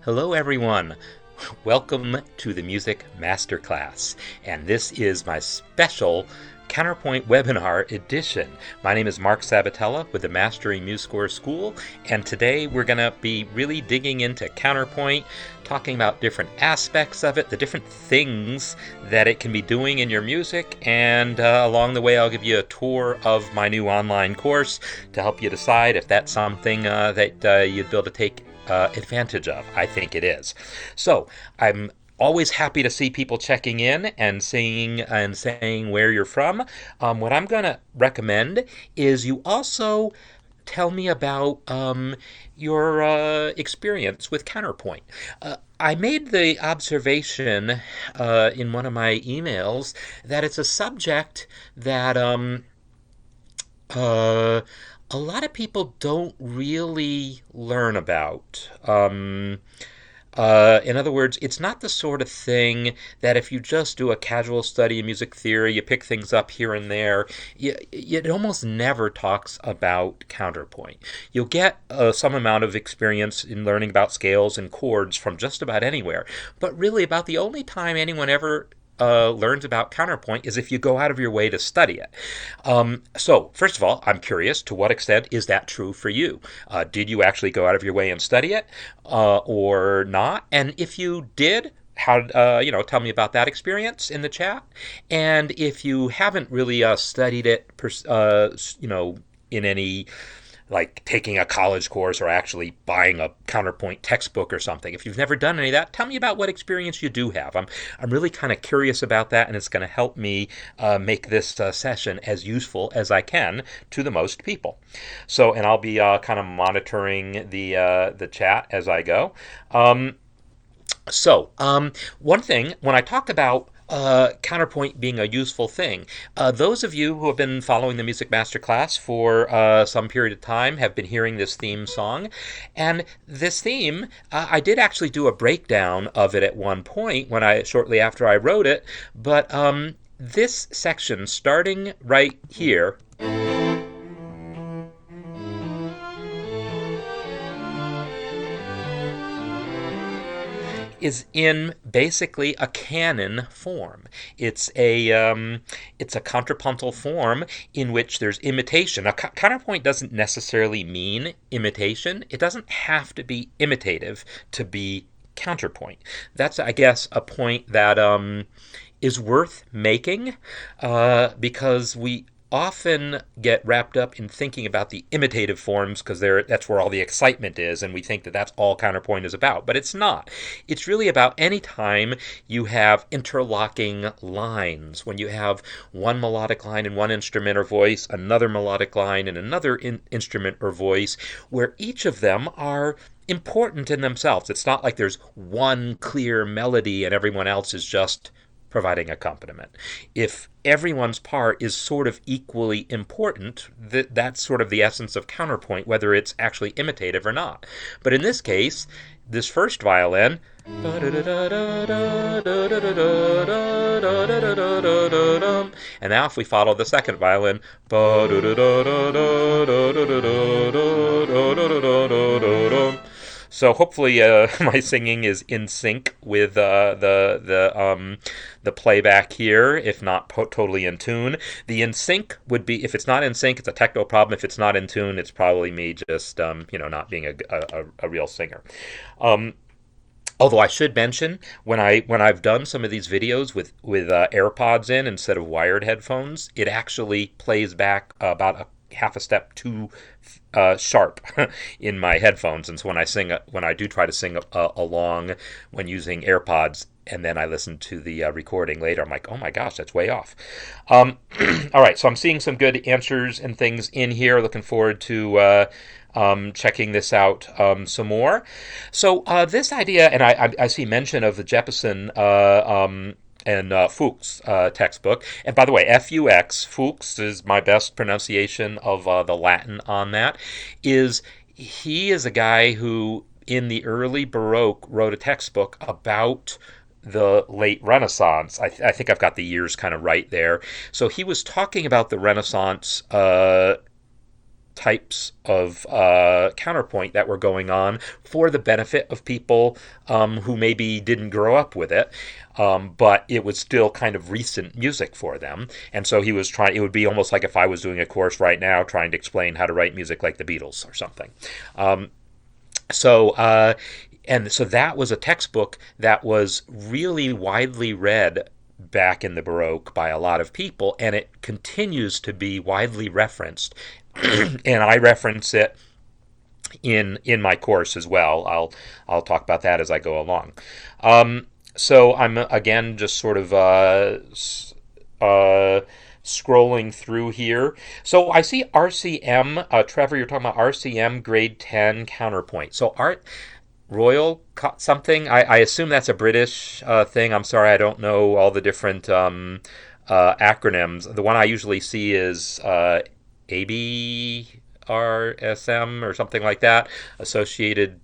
Hello, everyone. Welcome to the Music Masterclass, and this is my special Counterpoint webinar edition. My name is Marc Sabatella with the Mastering MuseScore School, and today we're going to be really digging into Counterpoint, talking about different aspects of it, the different things that it can be doing in your music, and along the way I'll give you a tour of my new online course to help you decide if that's something that you'd be able to take advantage of. I think it is. So I'm always happy to see people checking in and saying where you're from. What I'm going to recommend is you also tell me about your experience with Counterpoint. I made the observation in one of my emails that it's a subject that a lot of people don't really learn about. In other words, it's not the sort of thing that if you just do a casual study in music theory, you pick things up here and there, it almost never talks about counterpoint. You'll get some amount of experience in learning about scales and chords from just about anywhere, but really about the only time anyone ever learns about counterpoint is if you go out of your way to study it. So, first of all, I'm curious, to what extent is that true for you? Did you actually go out of your way and study it, or not? And if you did, how tell me about that experience in the chat. And if you haven't really studied it, in any, like taking a college course or actually buying a counterpoint textbook or something. If you've never done any of that, tell me about what experience you do have. I'm really kind of curious about that, and it's going to help me make this session as useful as I can to the most people. So, and I'll be kind of monitoring the chat as I go. One thing, when I talked about counterpoint being a useful thing. Those of you who have been following the Music Masterclass for some period of time have been hearing this theme song. And this theme, I did actually do a breakdown of it at one point shortly after I wrote it. But this section, starting right here, is in basically a canon form. It's a contrapuntal form in which there's imitation. Now, counterpoint doesn't necessarily mean imitation. It doesn't have to be imitative to be counterpoint. That's, I guess, a point that is worth making because we often get wrapped up in thinking about the imitative forms because that's where all the excitement is, and we think that that's all counterpoint is about. But it's not. It's really about any time you have interlocking lines, when you have one melodic line in one instrument or voice, another melodic line in another instrument or voice, where each of them are important in themselves. It's not like there's one clear melody and everyone else is just providing accompaniment. If everyone's part is sort of equally important, that's sort of the essence of counterpoint, whether it's actually imitative or not. But in this case, this first violin, and now if we follow the second violin, so hopefully my singing is in sync with the playback here, if not totally in tune. The in sync would be, if it's not in sync, it's a techno problem. If it's not in tune, it's probably me just not being a real singer. Although I should mention, when I've done some of these videos with AirPods in instead of wired headphones, it actually plays back about a half a step too sharp in my headphones, and so when I do try to sing along when using AirPods, and then I listen to the recording later, I'm like, oh my gosh, that's way off. All right, so I'm seeing some good answers and things in here. Looking forward to checking this out some more. So this idea, and I see mention of the Jeppesen and Fuchs textbook. And by the way, F-U-X, Fuchs is my best pronunciation of the Latin on that. He is a guy who, in the early Baroque, wrote a textbook about the late Renaissance. I think I've got the years kind of right there. So he was talking about the Renaissance types of counterpoint that were going on for the benefit of people who maybe didn't grow up with it, but it was still kind of recent music for them. And so he was trying, it would be almost like if I was doing a course right now trying to explain how to write music like the Beatles or something. Um, so, and so that was a textbook that was really widely read back in the Baroque by a lot of people, and it continues to be widely referenced. And I reference it in my course as well. I'll talk about that as I go along. So I'm again just sort of scrolling through here. So I see RCM. Trevor, you're talking about RCM grade 10 counterpoint. So art Royal something. I assume that's a British thing. I'm sorry, I don't know all the different acronyms. The one I usually see is ABRSM or something like that. Associated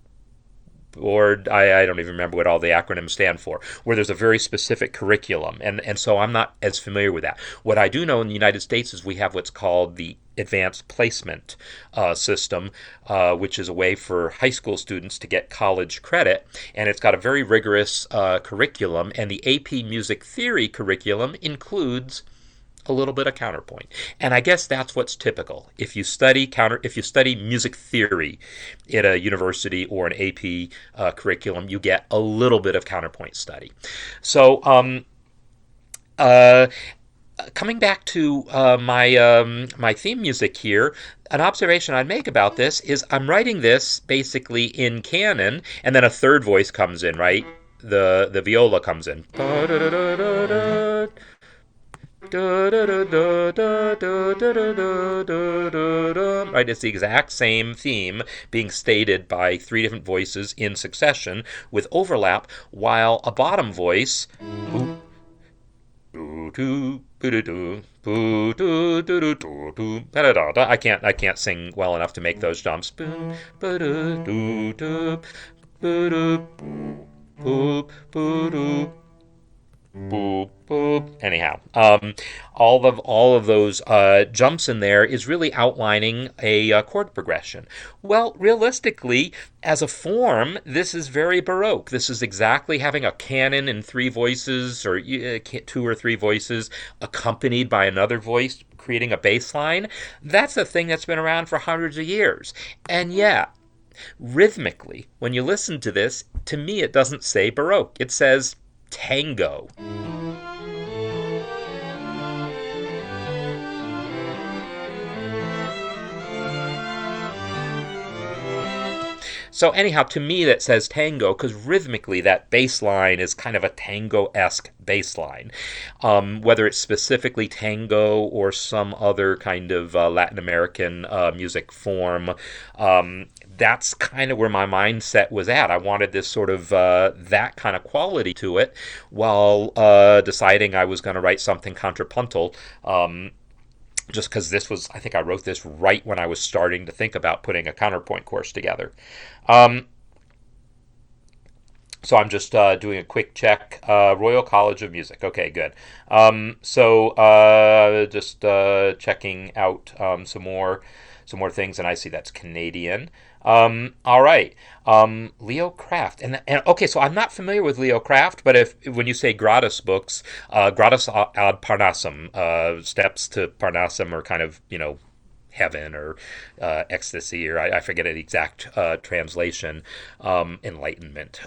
Board, I don't even remember what all the acronyms stand for, where there's a very specific curriculum. And so I'm not as familiar with that. What I do know in the United States is we have what's called the advanced placement system, which is a way for high school students to get college credit. And it's got a very rigorous curriculum. And the AP Music Theory curriculum includes a little bit of counterpoint. And I guess that's what's typical. If you study music theory at a university or an AP curriculum, you get a little bit of counterpoint study. So coming back to my theme music here, an observation I'd make about this is I'm writing this basically in canon, and then a third voice comes in, right? The viola comes in. Right, it's the exact same theme being stated by three different voices in succession with overlap, while a bottom voice I can't sing well enough to make those jumps. Boop boop. Anyhow, all of those jumps in there is really outlining a chord progression. Well, realistically, as a form, this is very Baroque. This is exactly having a canon in three voices or two or three voices accompanied by another voice creating a bass line. That's a thing that's been around for hundreds of years. And yeah, rhythmically, when you listen to this, to me it doesn't say Baroque. It says tango. So anyhow, to me that says tango because rhythmically that bass line is kind of a tango-esque bass line. Whether it's specifically tango or some other kind of Latin American music form, that's kind of where my mindset was at. I wanted this sort of that kind of quality to it while deciding I was going to write something contrapuntal. Just because I think I wrote this right when I was starting to think about putting a counterpoint course together. So I'm just doing a quick check. Royal College of Music. Okay, good. Just checking out some more things, and I see that's Canadian. All right. Leo Craft. And okay, so I'm not familiar with Leo Craft, but when you say gratis books, gratis ad Parnassum, steps to Parnassum are kind of, heaven or ecstasy, or I forget the exact translation, enlightenment.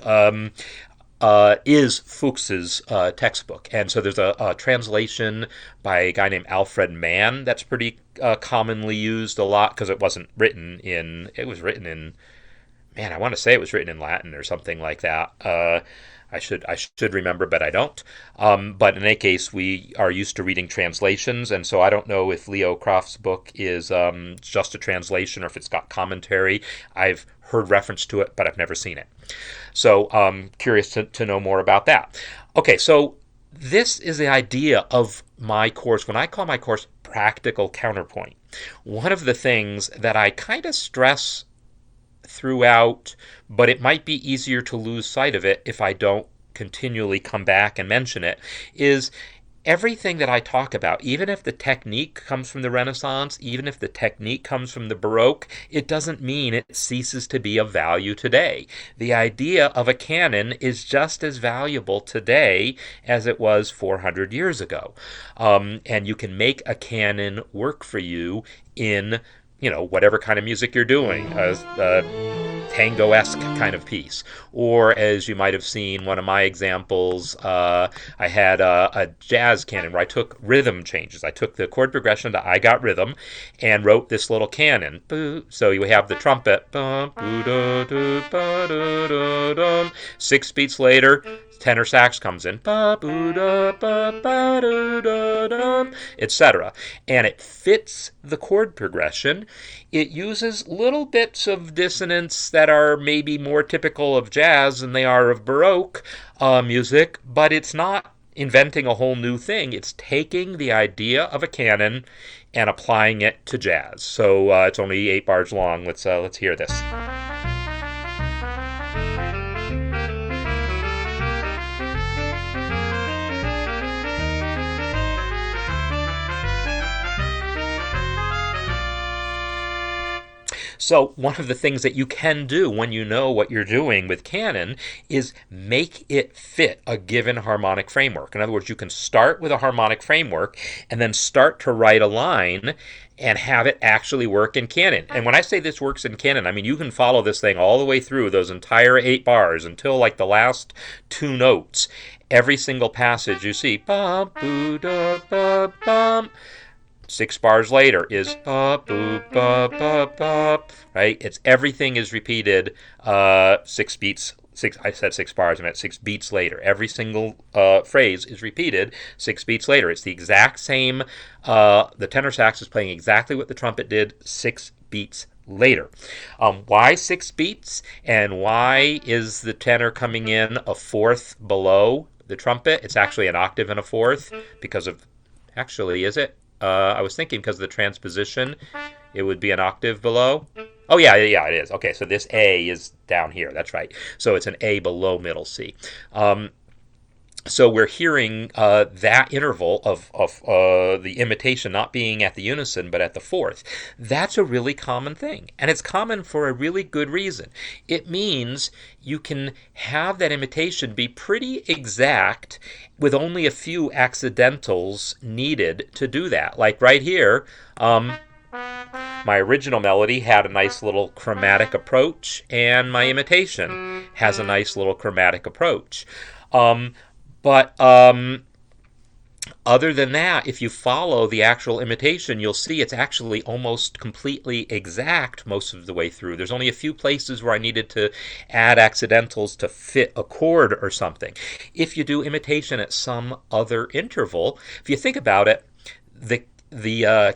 Is Fuchs's textbook. And so there's a translation by a guy named Alfred Mann that's pretty commonly used a lot because it was written in, man, I want to say it was written in Latin or something like that. I should remember, but I don't. But in any case, we are used to reading translations, and so I don't know if Leo Craft's book is just a translation or if it's got commentary. I've heard reference to it, but I've never seen it. So curious to know more about that. Okay, so this is the idea of my course. When I call my course Practical Counterpoint, one of the things that I kind of stress throughout, but it might be easier to lose sight of it if I don't continually come back and mention it, is everything that I talk about, even if the technique comes from the Renaissance, even if the technique comes from the Baroque, it doesn't mean it ceases to be of value today. The idea of a canon is just as valuable today as it was 400 years ago. And you can make a canon work for you in whatever kind of music you're doing, tango-esque kind of piece. Or, as you might have seen, one of my examples, I had a jazz canon where I took rhythm changes. I took the chord progression to I Got Rhythm and wrote this little canon. So you have the trumpet. 6 beats later, tenor sax comes in, etc. And it fits the chord progression. It uses little bits of dissonance that are maybe more typical of jazz than they are of Baroque music, but it's not inventing a whole new thing. It's taking the idea of a canon and applying it to jazz. So it's only 8 bars long. Let's hear this. So one of the things that you can do when you know what you're doing with canon is make it fit a given harmonic framework. In other words, you can start with a harmonic framework and then start to write a line and have it actually work in canon. And when I say this works in canon, I mean you can follow this thing all the way through those entire 8 bars until like the last 2 notes. Every single passage you see, bum, boo, da, ba, bum. 6 bars later is ba boop ba ba ba, right? It's everything is repeated 6 beats. I said 6 bars. I meant 6 beats later. Every single phrase is repeated 6 beats later. It's the exact same. The tenor sax is playing exactly what the trumpet did 6 beats later. Why 6 beats? And why is the tenor coming in a fourth below the trumpet? It's actually an octave and a fourth because of. Actually, is it? I was thinking because of the transposition, it would be an octave below. Oh, yeah, it is. Okay, so this A is down here. That's right. So it's an A below middle C. So we're hearing that interval of the imitation not being at the unison but at the fourth. That's a really common thing, and it's common for a really good reason. It means you can have that imitation be pretty exact with only a few accidentals needed to do that. Like right here, my original melody had a nice little chromatic approach, and my imitation has a nice little chromatic approach. But other than that, if you follow the actual imitation, you'll see it's actually almost completely exact most of the way through. There's only a few places where I needed to add accidentals to fit a chord or something. If you do imitation at some other interval, if you think about it, the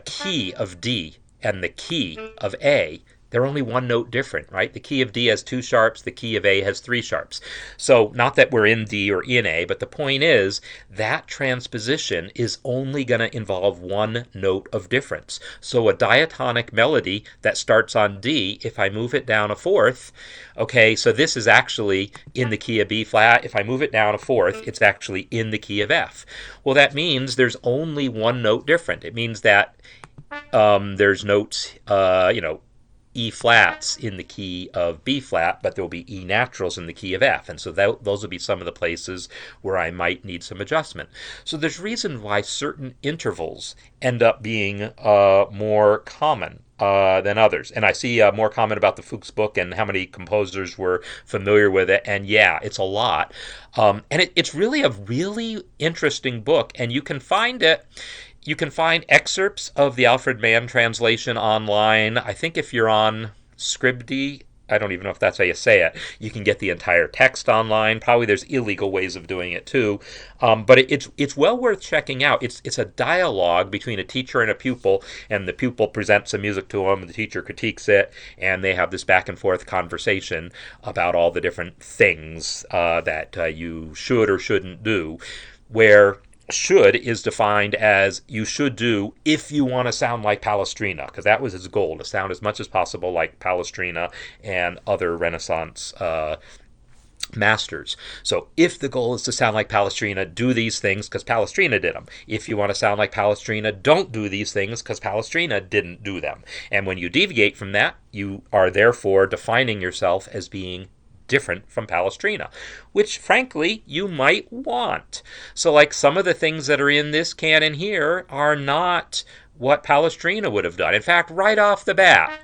key of D and the key of A, they're only one note different, right? The key of D has 2 sharps, the key of A has 3 sharps. So not that we're in D or in A, but the point is that transposition is only going to involve one note of difference. So a diatonic melody that starts on D, if I move it down a fourth, okay, so this is actually in the key of B flat. If I move it down a fourth, it's actually in the key of F. Well, that means there's only one note different. It means that there's notes, E flats in the key of B flat, but there will be E naturals in the key of F. And so those will be some of the places where I might need some adjustment. So there's reason why certain intervals end up being more common than others. And I see more comment about the Fuchs book and how many composers were familiar with it. And yeah, it's a lot. And it's really a really interesting book. And you can find it. You can find excerpts of the Alfred Mann translation online. I think if you're on Scribd, I don't even know if that's how you say it, you can get the entire text online. Probably there's illegal ways of doing it too. But it's well worth checking out. It's a dialogue between a teacher and a pupil, and the pupil presents some music to them, and the teacher critiques it, and they have this back and forth conversation about all the different things that you should or shouldn't do, where should is defined as you should do if you want to sound like Palestrina, because that was his goal, to sound as much as possible like Palestrina and other Renaissance masters. So if the goal is to sound like Palestrina, do these things because Palestrina did them. If you want to sound like Palestrina, don't do these things because Palestrina didn't do them. And when you deviate from that, you are therefore defining yourself as being different from Palestrina, which frankly you might want. So like some of the things that are in this canon here are not what Palestrina would have done. In fact, right off the bat,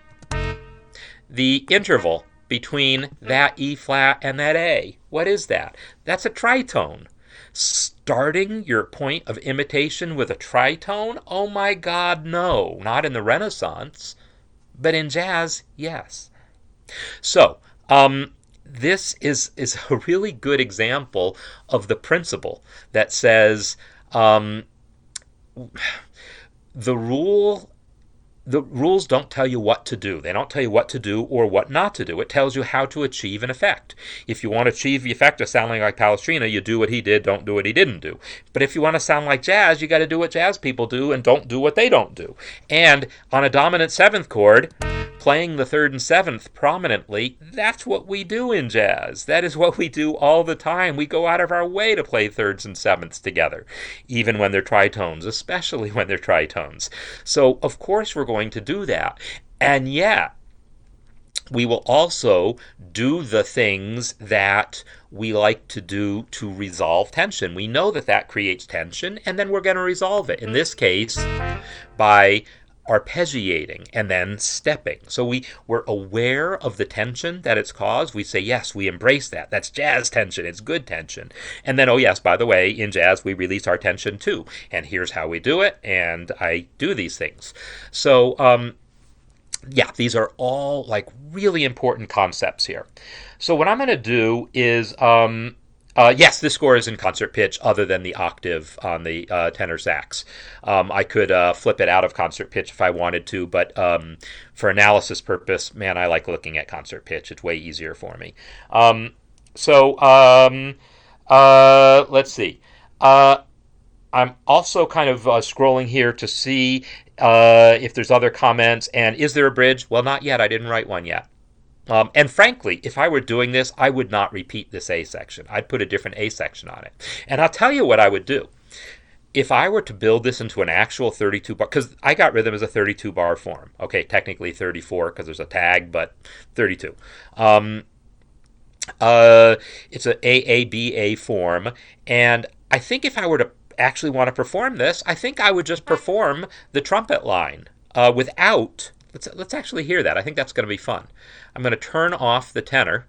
the interval between that E flat and that A, what is that? That's a tritone. Starting your point of imitation with a tritone? Oh my God, no. Not in the Renaissance, but in jazz, yes. So, this is a really good example of the principle that says the rule the rules don't tell you what to do. They don't tell you what to do or what not to do. It tells you how to achieve an effect. If you want to achieve the effect of sounding like Palestrina, you do what he did, don't do what he didn't do. But if you want to sound like jazz, you got to do what jazz people do and don't do what they don't do. And on a dominant seventh chord, playing the third and seventh prominently, that's what we do in jazz. That is what we do all the time. We go out of our way to play thirds and sevenths together, even when they're tritones, especially when they're tritones. So, of course, we're going to do that. And yet, we will also do the things that we like to do to resolve tension. We know that that creates tension, and then we're going to resolve it. In this case, by arpeggiating and then stepping. So we're aware of the tension that it's caused. We say, yes, we embrace that. That's jazz tension. It's good tension. And then, oh yes, by the way, in jazz, we release our tension too. And here's how we do it. And I do these things. So, yeah, these are all like really important concepts here. So what I'm going to do is, yes, this score is in concert pitch other than the octave on the tenor sax. I could flip it out of concert pitch if I wanted to, but for analysis purpose, man, I like looking at concert pitch. It's way easier for me. Let's see. I'm also kind of scrolling here to see if there's other comments. And is there a bridge? Well, not yet. I didn't write one yet. And frankly, if I were doing this, I would not repeat this A section. I'd put a different A section on it. And I'll tell you what I would do. If I were to build this into an actual 32 bar, because I got rhythm as a 32 bar form. Okay, technically 34 because there's a tag, but 32. It's an AABA form. And I think if I were to actually want to perform this, I think I would just perform the trumpet line without. Let's actually hear that. I think that's going to be fun. I'm going to turn off the tenor.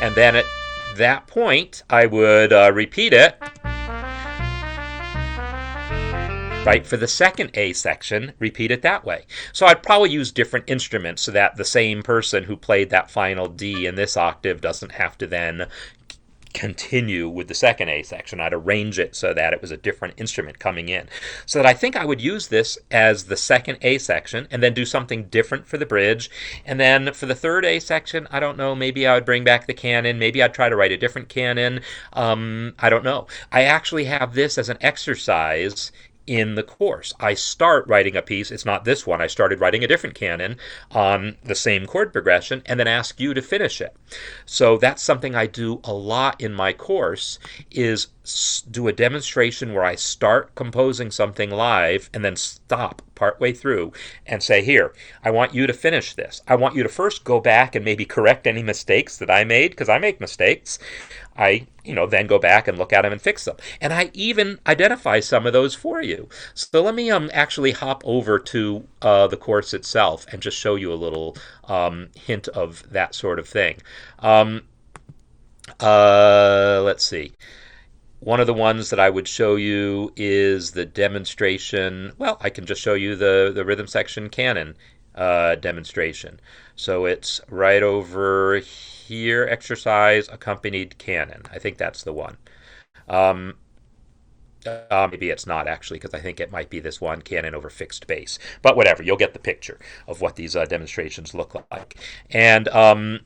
And then at that point, I would repeat it. Right, for the second A section, repeat it that way. So I'd probably use different instruments so that the same person who played that final D in this octave doesn't have to then continue with the second A section. I'd arrange it so that it was a different instrument coming in. So that I think I would use this as the second A section and then do something different for the bridge. And then for the third A section, I don't know, maybe I would bring back the canon. Maybe I'd try to write a different canon. I don't know. I actually have this as an exercise in the course. I start writing a piece. It's not this one. I started writing a different canon on the same chord progression and then ask you to finish it. So that's something I do a lot in my course, is do a demonstration where I start composing something live and then stop partway through and say, here, I want you to finish this. I want you to first go back and maybe correct any mistakes that I made, because I make mistakes. I then go back and look at them and fix them. And I even identify some of those for you. So let me actually hop over to the course itself and just show you a little hint of that sort of thing. Let's see. One of the ones that I would show you is the demonstration. Well, I can just show you the rhythm section canon demonstration. So it's right over here, exercise accompanied canon. I think that's the one. Maybe it's not actually, because I think it might be this one, canon over fixed bass. But whatever, you'll get the picture of what these demonstrations look like. And I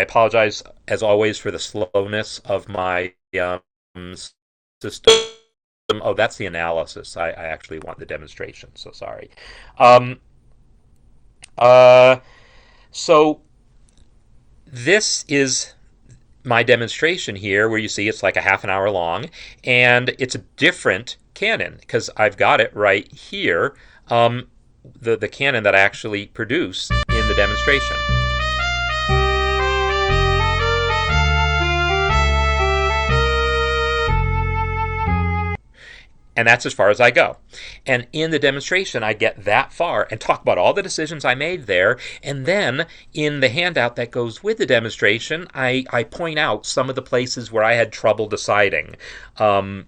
apologize, as always, for the slowness of my system. Oh, that's the analysis. I actually want the demonstration, so sorry. Um, uh, so this is my demonstration here where you see it's like a half an hour long, and it's a different canon because I've got it right here, the canon that I actually produce in the demonstration. And that's as far as I go. And in the demonstration, I get that far and talk about all the decisions I made there. And then in the handout that goes with the demonstration, I point out some of the places where I had trouble deciding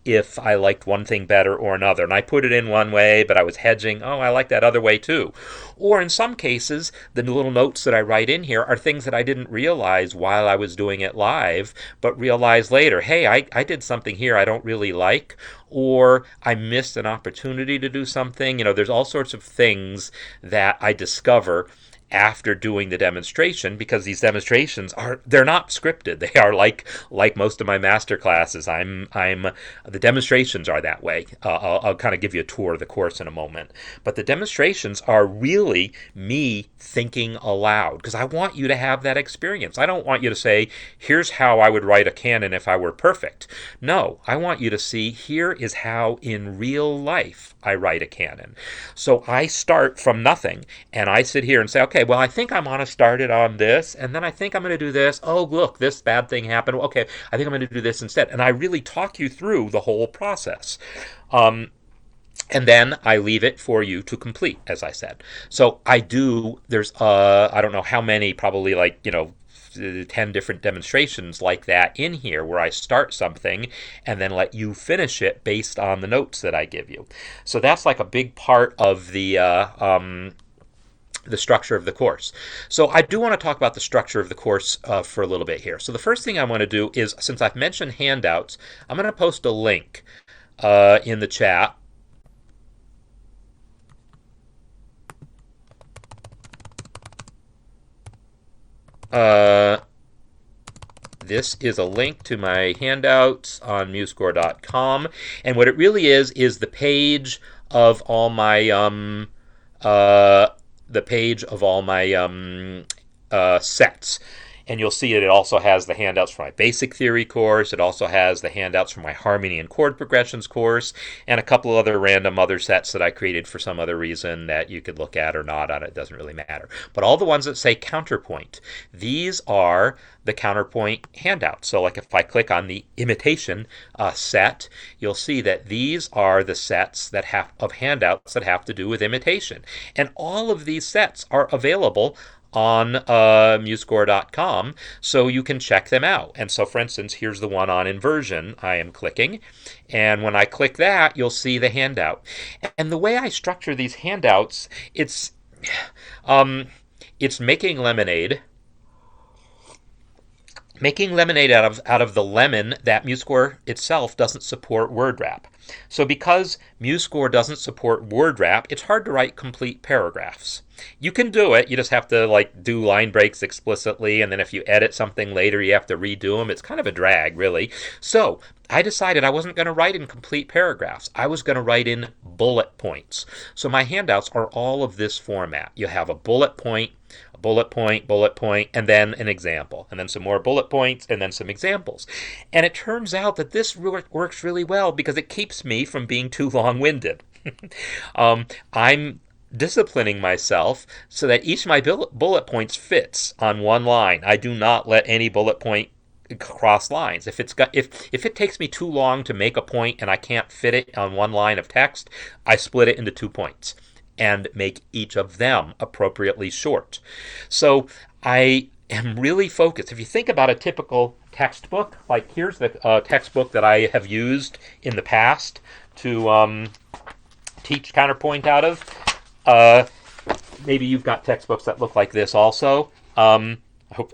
if I liked one thing better or another. And I put it in one way, but I was hedging, oh, I like that other way too. Or in some cases, the little notes that I write in here are things that I didn't realize while I was doing it live, but realized later, hey, I did something here I don't really like, or I missed an opportunity to do something. There's all sorts of things that I discover after doing the demonstration, because these demonstrations they're not scripted. They are like most of my master classes. I'm the demonstrations are that way. I'll kind of give you a tour of the course in a moment, but the demonstrations are really me thinking aloud, because I want you to have that experience. I don't want you to say, here's how I would write a canon if I were perfect. No, I want you to see, here is how in real life I write a canon. So I start from nothing, and I sit here and say, okay, well, I think I'm going to start it on this, and then I think I'm going to do this. Oh, look, this bad thing happened. Okay, I think I'm going to do this instead. And I really talk you through the whole process. And then I leave it for you to complete, as I said. So there's, I don't know how many, probably 10 different demonstrations like that in here, where I start something and then let you finish it based on the notes that I give you. So that's like a big part of the structure of the course. So I do want to talk about the structure of the course for a little bit here. So the first thing I want to do is, since I've mentioned handouts, I'm going to post a link in the chat. This is a link to my handouts on MuseScore.com, and what it really is the page of all my sets. And you'll see it also has the handouts for my basic theory course. It also has the handouts for my harmony and chord progressions course, and a couple other random other sets that I created for some other reason that you could look at or not on. It doesn't really matter. But all the ones that say Counterpoint, these are the Counterpoint handouts. So like if I click on the imitation set, you'll see that these are the sets of handouts that have to do with imitation. And all of these sets are available on MuseScore.com, so you can check them out. And so, for instance, here's the one on inversion I am clicking, and when I click that, you'll see the handout. And the way I structure these handouts, it's making lemonade. Making lemonade out of the lemon that MuseScore itself doesn't support word wrap. So because MuseScore doesn't support word wrap, it's hard to write complete paragraphs. You can do it. You just have to do line breaks explicitly, and then if you edit something later, you have to redo them. It's kind of a drag, really. So I decided I wasn't going to write in complete paragraphs. I was going to write in bullet points. So my handouts are all of this format. You have a bullet point, bullet point, and then an example, and then some more bullet points, and then some examples. And it turns out that this works really well because it keeps me from being too long-winded. I'm disciplining myself so that each of my bullet points fits on one line. I do not let any bullet point cross lines. If it takes me too long to make a point and I can't fit it on one line of text, I split it into 2 points and make each of them appropriately short. So I am really focused. If you think about a typical textbook, like here's the textbook that I have used in the past to teach Counterpoint out of. Maybe you've got textbooks that look like this also. I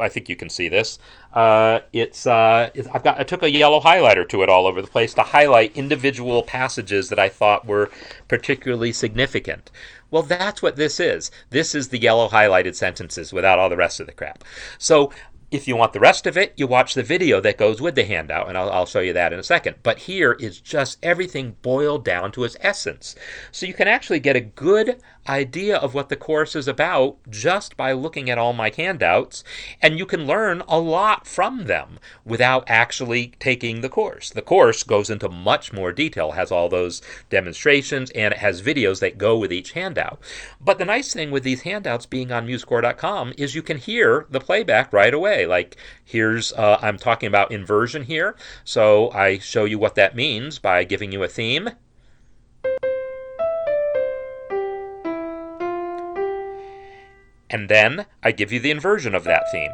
think you can see this. I took a yellow highlighter to it all over the place to highlight individual passages that I thought were particularly significant. Well, that's what this is. This is the yellow highlighted sentences without all the rest of the crap. So If you want the rest of it, you watch the video that goes with the handout, and I'll show you that in a second. But here is just everything boiled down to its essence. So you can actually get a good idea of what the course is about just by looking at all my handouts, and you can learn a lot from them without actually taking the course. The course goes into much more detail, has all those demonstrations, and it has videos that go with each handout. But the nice thing with these handouts being on MuseScore.com is you can hear the playback right away. Like here's, I'm talking about inversion here, so I show you what that means by giving you a theme. And then I give you the inversion of that theme.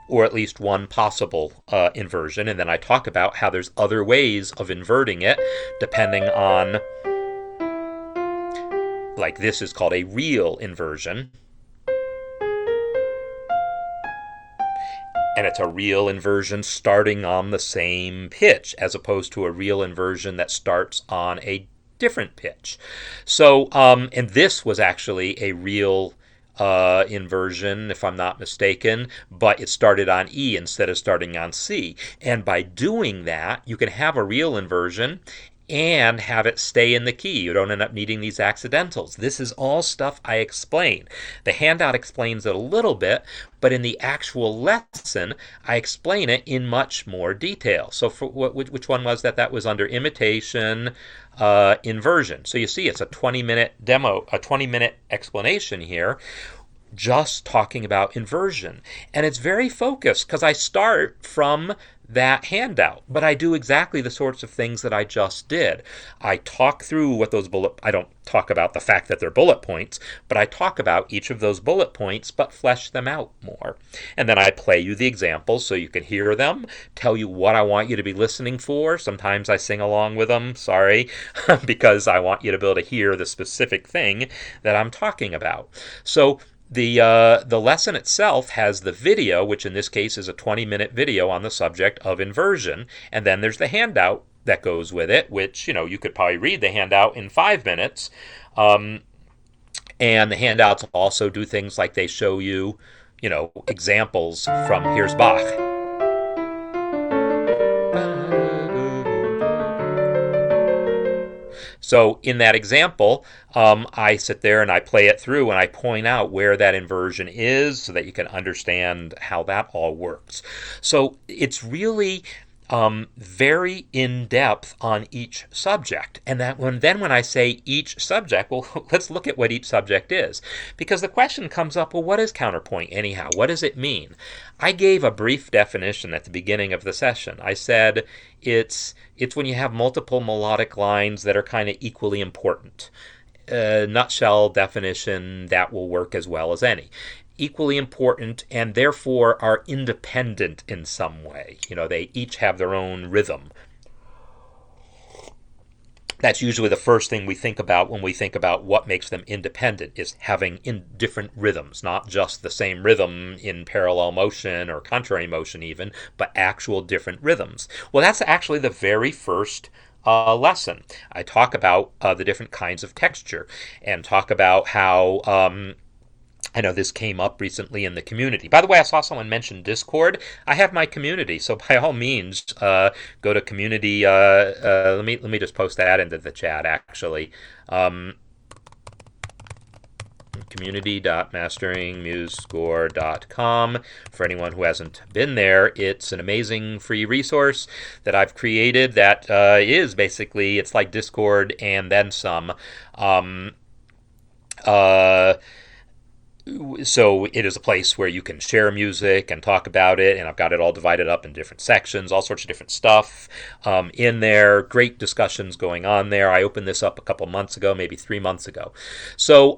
Or at least one possible inversion. And then I talk about how there's other ways of inverting it depending on, like this is called a real inversion. And it's a real inversion starting on the same pitch as opposed to a real inversion that starts on a different pitch. So, and this was actually a real inversion, if I'm not mistaken, but it started on E instead of starting on C. And by doing that, you can have a real inversion and have it stay in the key. You don't end up needing these accidentals. This is all stuff I explain. The handout explains it a little bit, but in the actual lesson, I explain it in much more detail. So for which one was that? That was under imitation, inversion. So you see it's a 20-minute demo, a 20-minute explanation here, just talking about inversion. And it's very focused because I start from that handout, but I do exactly the sorts of things that I just did. I talk through what those I don't talk about the fact that they're bullet points, but I talk about each of those bullet points, but flesh them out more. And then I play you the examples so you can hear them, tell you what I want you to be listening for. Sometimes I sing along with them, sorry, because I want you to be able to hear the specific thing that I'm talking about. So the lesson itself has the video, which in this case is a 20-minute video on the subject of inversion, and then there's the handout that goes with it, which, you know, you could probably read the handout in 5 minutes. And the handouts also do things like they show you, you know, examples from, here's Bach. So in that example, I sit there and I play it through and I point out where that inversion is so that you can understand how that all works. So it's really very in-depth on each subject. And that when I say each subject, well, let's look at what each subject is. Because the question comes up, well, what is counterpoint anyhow? What does it mean? I gave a brief definition at the beginning of the session. I said it's when you have multiple melodic lines that are kind of equally important. Nutshell definition, that will work as well as any. Equally important and therefore are independent in some way. You know, they each have their own rhythm. That's usually the first thing we think about when we think about what makes them independent, is having different rhythms, not just the same rhythm in parallel motion or contrary motion even, but actual different rhythms. Well, that's actually the very first lesson. I talk about the different kinds of texture and talk about how I know this came up recently in the community. By the way, I saw someone mention Discord. I have my community, so by all means, go to community. Let me just post that into the chat. Actually, community.masteringmusescore.com. For anyone who hasn't been there, it's an amazing free resource that I've created that is basically, it's like Discord and then some. So it is a place where you can share music and talk about it, and I've got it all divided up in different sections, all sorts of different stuff in there. Great discussions going on there. I opened this up a couple months ago, maybe 3 months ago. So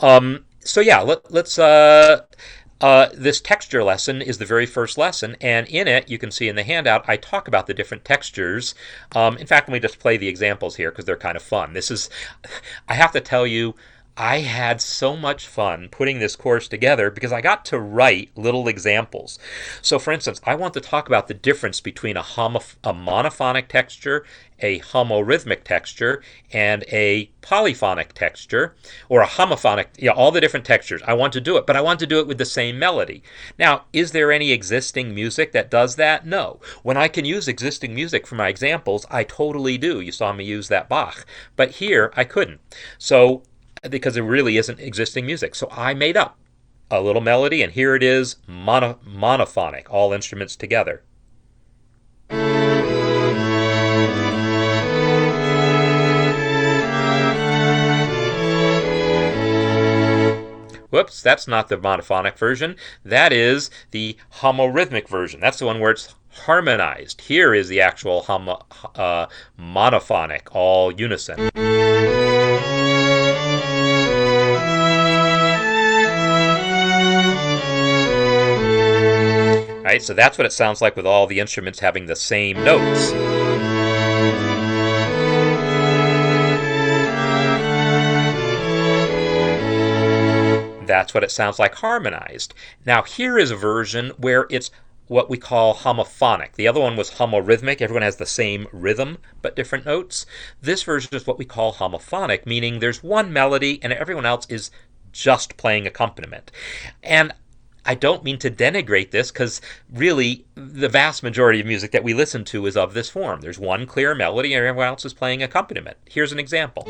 yeah, let's. This texture lesson is the very first lesson, and in it, you can see in the handout, I talk about the different textures. In fact, let me just play the examples here because they're kind of fun. This is, I have to tell you, I had so much fun putting this course together because I got to write little examples. So, for instance, I want to talk about the difference between a monophonic texture, a homorhythmic texture, and a polyphonic texture, or a homophonic, all the different textures. I want to do it, but I want to do it with the same melody. Now, is there any existing music that does that? No. When I can use existing music for my examples, I totally do. You saw me use that Bach. But here, I couldn't. So, because there really isn't existing music. So I made up a little melody, and here it is, monophonic, all instruments together. Whoops, that's not the monophonic version. That is the homorhythmic version. That's the one where it's harmonized. Here is the actual monophonic, all unison. Right, so that's what it sounds like with all the instruments having the same notes. That's what it sounds like harmonized. Now here is a version where it's what we call homophonic. The other one was homorhythmic. Everyone has the same rhythm but different notes. This version is what we call homophonic, meaning there's one melody and everyone else is just playing accompaniment. And I don't mean to denigrate this because really the vast majority of music that we listen to is of this form. There's one clear melody and everyone else is playing accompaniment. Here's an example.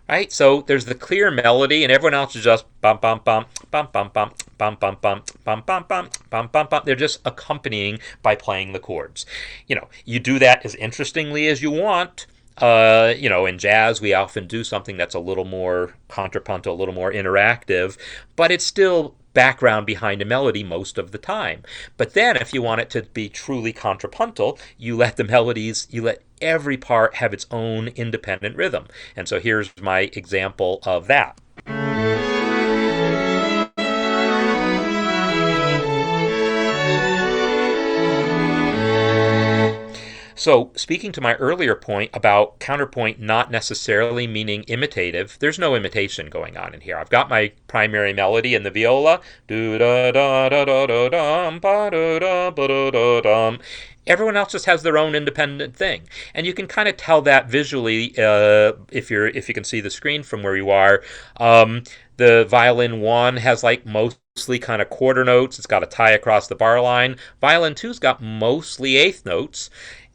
Right? So there's the clear melody and everyone else is just bum bum bum bum bum bum bum bum bum bum bum bum bum bum bum. They're just accompanying by playing the chords. You do that as interestingly as you want. In jazz, we often do something that's a little more contrapuntal, a little more interactive, but it's still background behind a melody most of the time. But then if you want it to be truly contrapuntal, you let every part have its own independent rhythm. And so here's my example of that. So, speaking to my earlier point about counterpoint not necessarily meaning imitative, there's no imitation going on in here. I've got my primary melody in the viola. Everyone else just has their own independent thing, and you can kind of tell that visually if you can see the screen from where you are. The violin 1 has like mostly kind of quarter notes. It's got a tie across the bar line. Violin 2's got mostly eighth notes.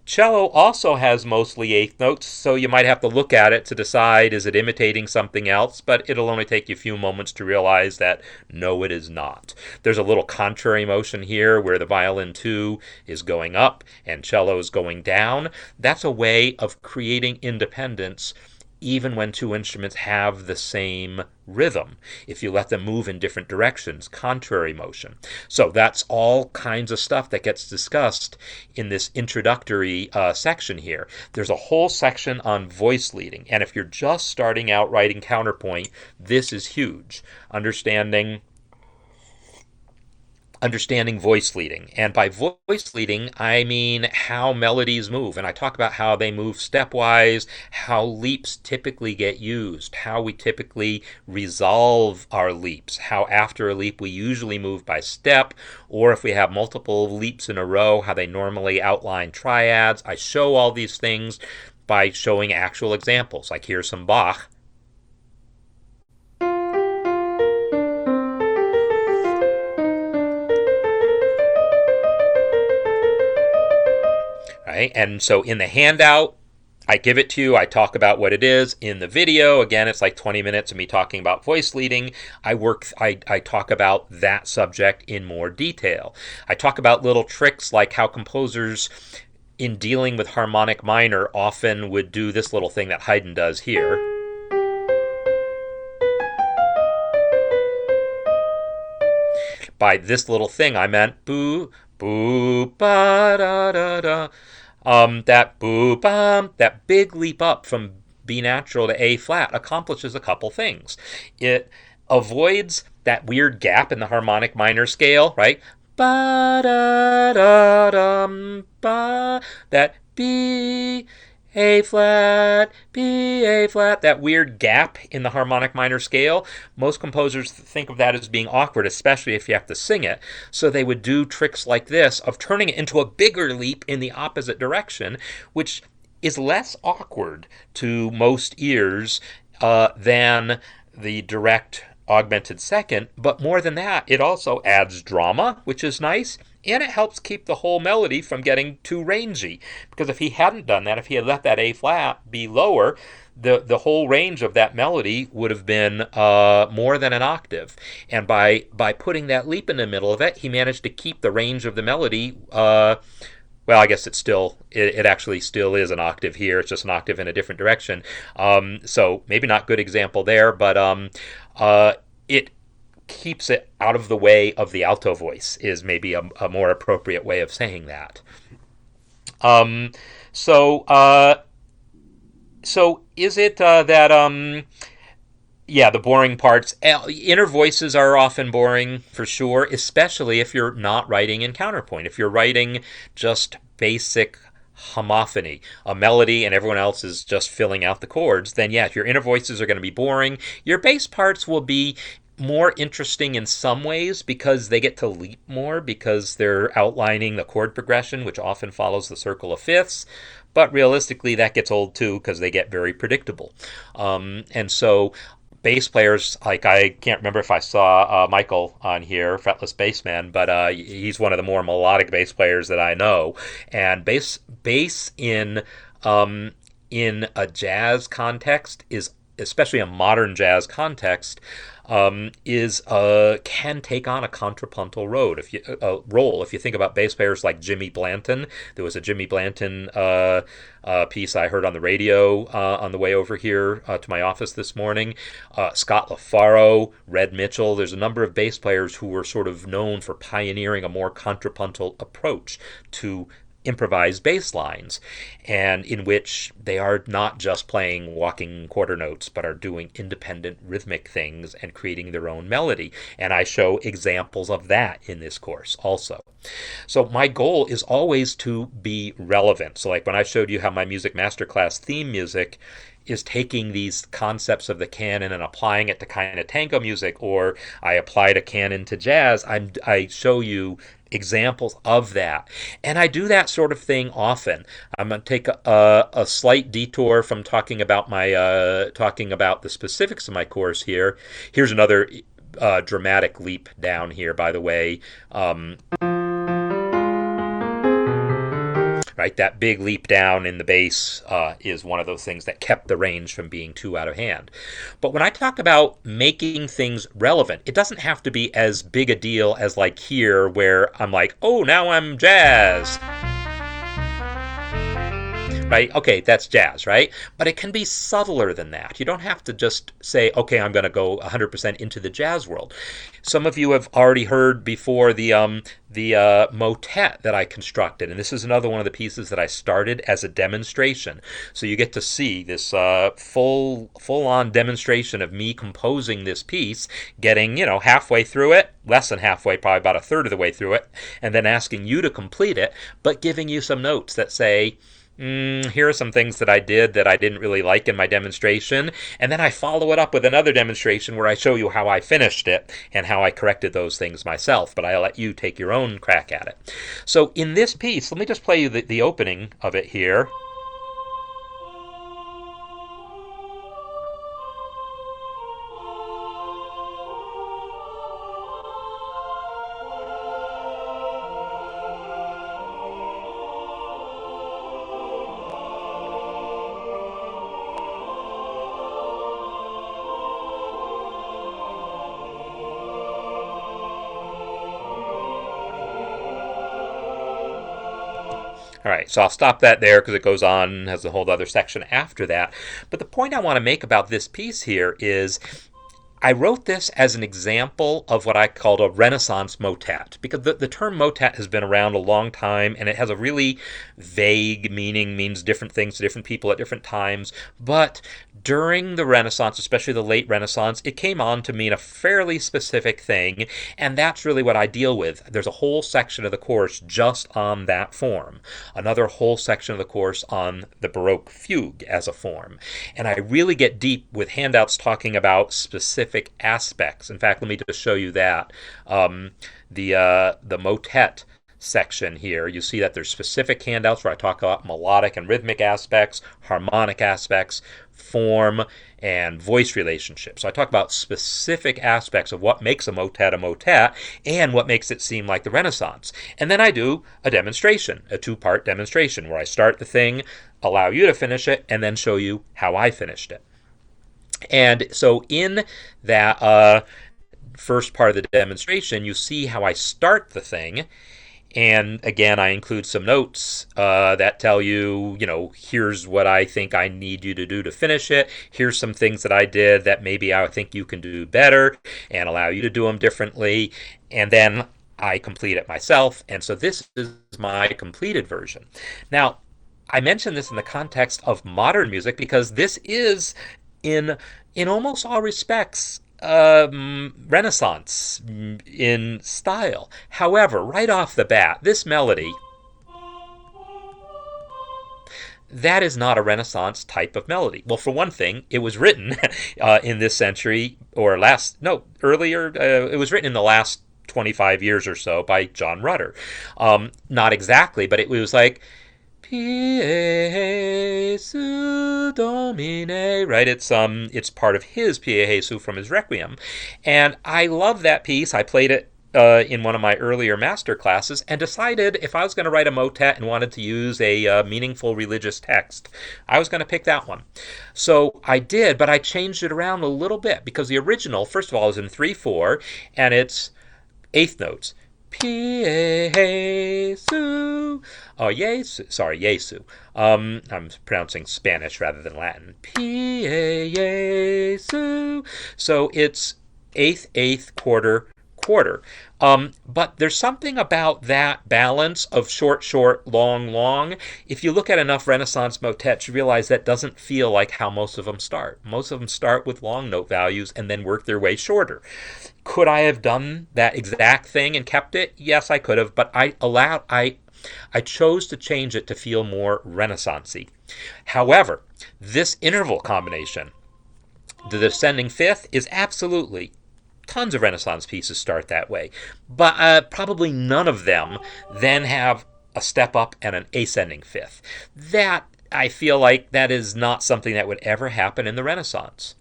Cello also has mostly eighth notes, so you might have to look at it to decide is it imitating something else, but it'll only take you a few moments to realize that no, it is not. There's a little contrary motion here where the violin 2 is going up and cello is going down. That's a way of creating independence even when two instruments have the same rhythm, if you let them move in different directions, contrary motion. So that's all kinds of stuff that gets discussed in this introductory section here. There's a whole section on voice leading, and if you're just starting out writing counterpoint, this is huge. Understanding voice leading. And by voice leading, I mean how melodies move. And I talk about how they move stepwise, how leaps typically get used, how we typically resolve our leaps, how after a leap we usually move by step, or if we have multiple leaps in a row, how they normally outline triads. I show all these things by showing actual examples. Like here's some Bach. Right? And so in the handout, I give it to you. I talk about what it is. In the video, again, it's like 20 minutes of me talking about voice leading. I talk about that subject in more detail. I talk about little tricks like how composers in dealing with harmonic minor often would do this little thing that Haydn does here. By this little thing, I meant boo, boo, ba, da, da, da. That boo, bam, that big leap up from B natural to A flat accomplishes a couple things. It avoids that weird gap in the harmonic minor scale, right? ba da da dum ba, that B A flat, B A flat, that weird gap in the harmonic minor scale. Most composers think of that as being awkward, especially if you have to sing it. So they would do tricks like this of turning it into a bigger leap in the opposite direction, which is less awkward to most ears than the direct augmented second. But more than that, it also adds drama, which is nice, and it helps keep the whole melody from getting too rangy. Because if he hadn't done that, if he had let that A flat be lower, the whole range of that melody would have been more than an octave. And by putting that leap in the middle of it, he managed to keep the range of the melody. Well, I guess it actually still is an octave here. It's just an octave in a different direction. So maybe not good example there, but it keeps it out of the way of the alto voice is maybe a more appropriate way of saying that. So is it that yeah, the boring parts. Inner voices are often boring for sure, especially if you're not writing in counterpoint. If you're writing just basic homophony, a melody, and everyone else is just filling out the chords, then yeah, your inner voices are going to be boring. Your bass parts will be more interesting in some ways because they get to leap more because they're outlining the chord progression, which often follows the circle of fifths. But realistically, that gets old too because they get very predictable. And so bass players, like I can't remember if I saw Michael on here, fretless bassman, but he's one of the more melodic bass players that I know. And bass in a jazz context is, especially a modern jazz context, can take on a contrapuntal role. If you think about bass players like Jimmy Blanton, there was a Jimmy Blanton piece I heard on the radio on the way over here to my office this morning. Scott LaFaro, Red Mitchell. There's a number of bass players who were sort of known for pioneering a more contrapuntal approach to improvised bass lines, and in which they are not just playing walking quarter notes, but are doing independent rhythmic things and creating their own melody. And I show examples of that in this course also. So my goal is always to be relevant. So like when I showed you how my music masterclass theme music is taking these concepts of the canon and applying it to kind of tango music, or I applied a canon to jazz, I show you examples of that. And I do that sort of thing often. I'm going to take a slight detour from talking about the specifics of my course here. Here's another dramatic leap down here, by the way. Right, that big leap down in the bass is one of those things that kept the range from being too out of hand. But when I talk about making things relevant, it doesn't have to be as big a deal as like here, where I'm like, oh, now I'm jazz. Right? Okay, that's jazz, right? But it can be subtler than that. You don't have to just say, okay, I'm going to go 100% into the jazz world. Some of you have already heard before the motet that I constructed, and this is another one of the pieces that I started as a demonstration. So you get to see this full-on demonstration of me composing this piece, getting halfway through it, less than halfway, probably about a third of the way through it, and then asking you to complete it, but giving you some notes that say, here are some things that I did that I didn't really like in my demonstration, and then I follow it up with another demonstration where I show you how I finished it and how I corrected those things myself, but I'll let you take your own crack at it. So in this piece, let me just play you the opening of it here. All right, so I'll stop that there because it goes on, has a whole other section after that. But the point I want to make about this piece here is I wrote this as an example of what I called a Renaissance motet, because the term motet has been around a long time and it has a really vague meaning, means different things to different people at different times. But during the Renaissance, especially the late Renaissance, it came on to mean a fairly specific thing, and that's really what I deal with. There's a whole section of the course just on that form, another whole section of the course on the Baroque fugue as a form. And I really get deep with handouts talking about specific aspects. In fact, let me just show you that. The motet section here, you see that there's specific handouts where I talk about melodic and rhythmic aspects, harmonic aspects, form, and voice relationships. So I talk about specific aspects of what makes a motet and what makes it seem like the Renaissance. And then I do a demonstration, a two-part demonstration, where I start the thing, allow you to finish it, and then show you how I finished it. And so in that first part of the demonstration, you see how I start the thing. And again, I include some notes that tell you, here's what I think I need you to do to finish it. Here's some things that I did that maybe I think you can do better, and allow you to do them differently. And then I complete it myself. And so this is my completed version. Now, I mention this in the context of modern music because this is, in almost all respects, Renaissance in style. However, right off the bat, this melody, that is not a Renaissance type of melody. Well, for one thing, it was written in this century, or earlier, it was written in the last 25 years or so by John Rutter. Not exactly, but it was like, Pie Jesu Domine, right? It's part of his Pie Jesu from his Requiem, and I love that piece. I played it in one of my earlier master classes, and decided if I was going to write a motet and wanted to use a meaningful religious text, I was going to pick that one. So I did, but I changed it around a little bit because the original, first of all, is in 3/4, and it's eighth notes. Pie Jesu. Oh, Jesu. I'm pronouncing Spanish rather than Latin. Pie Jesu. So it's eighth, quarter. But there's something about that balance of short, long. If you look at enough Renaissance motets, you realize that doesn't feel like how most of them start. Most of them start with long note values and then work their way shorter. Could I have done that exact thing and kept it? Yes, I could have, but I chose to change it to feel more Renaissance-y. However, this interval combination, the descending fifth, is absolutely, tons of Renaissance pieces start that way, but probably none of them then have a step up and an ascending fifth. That, I feel like, that is not something that would ever happen in the Renaissance.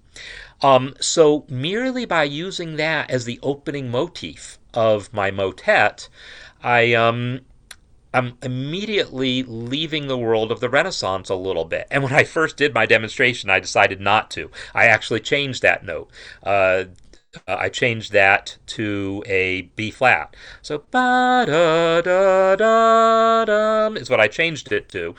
So merely by using that as the opening motif of my motet, I'm immediately leaving the world of the Renaissance a little bit. And when I first did my demonstration, I decided not to. I actually changed that note. I changed that to a B flat. So ba-da-da-da-dum is what I changed it to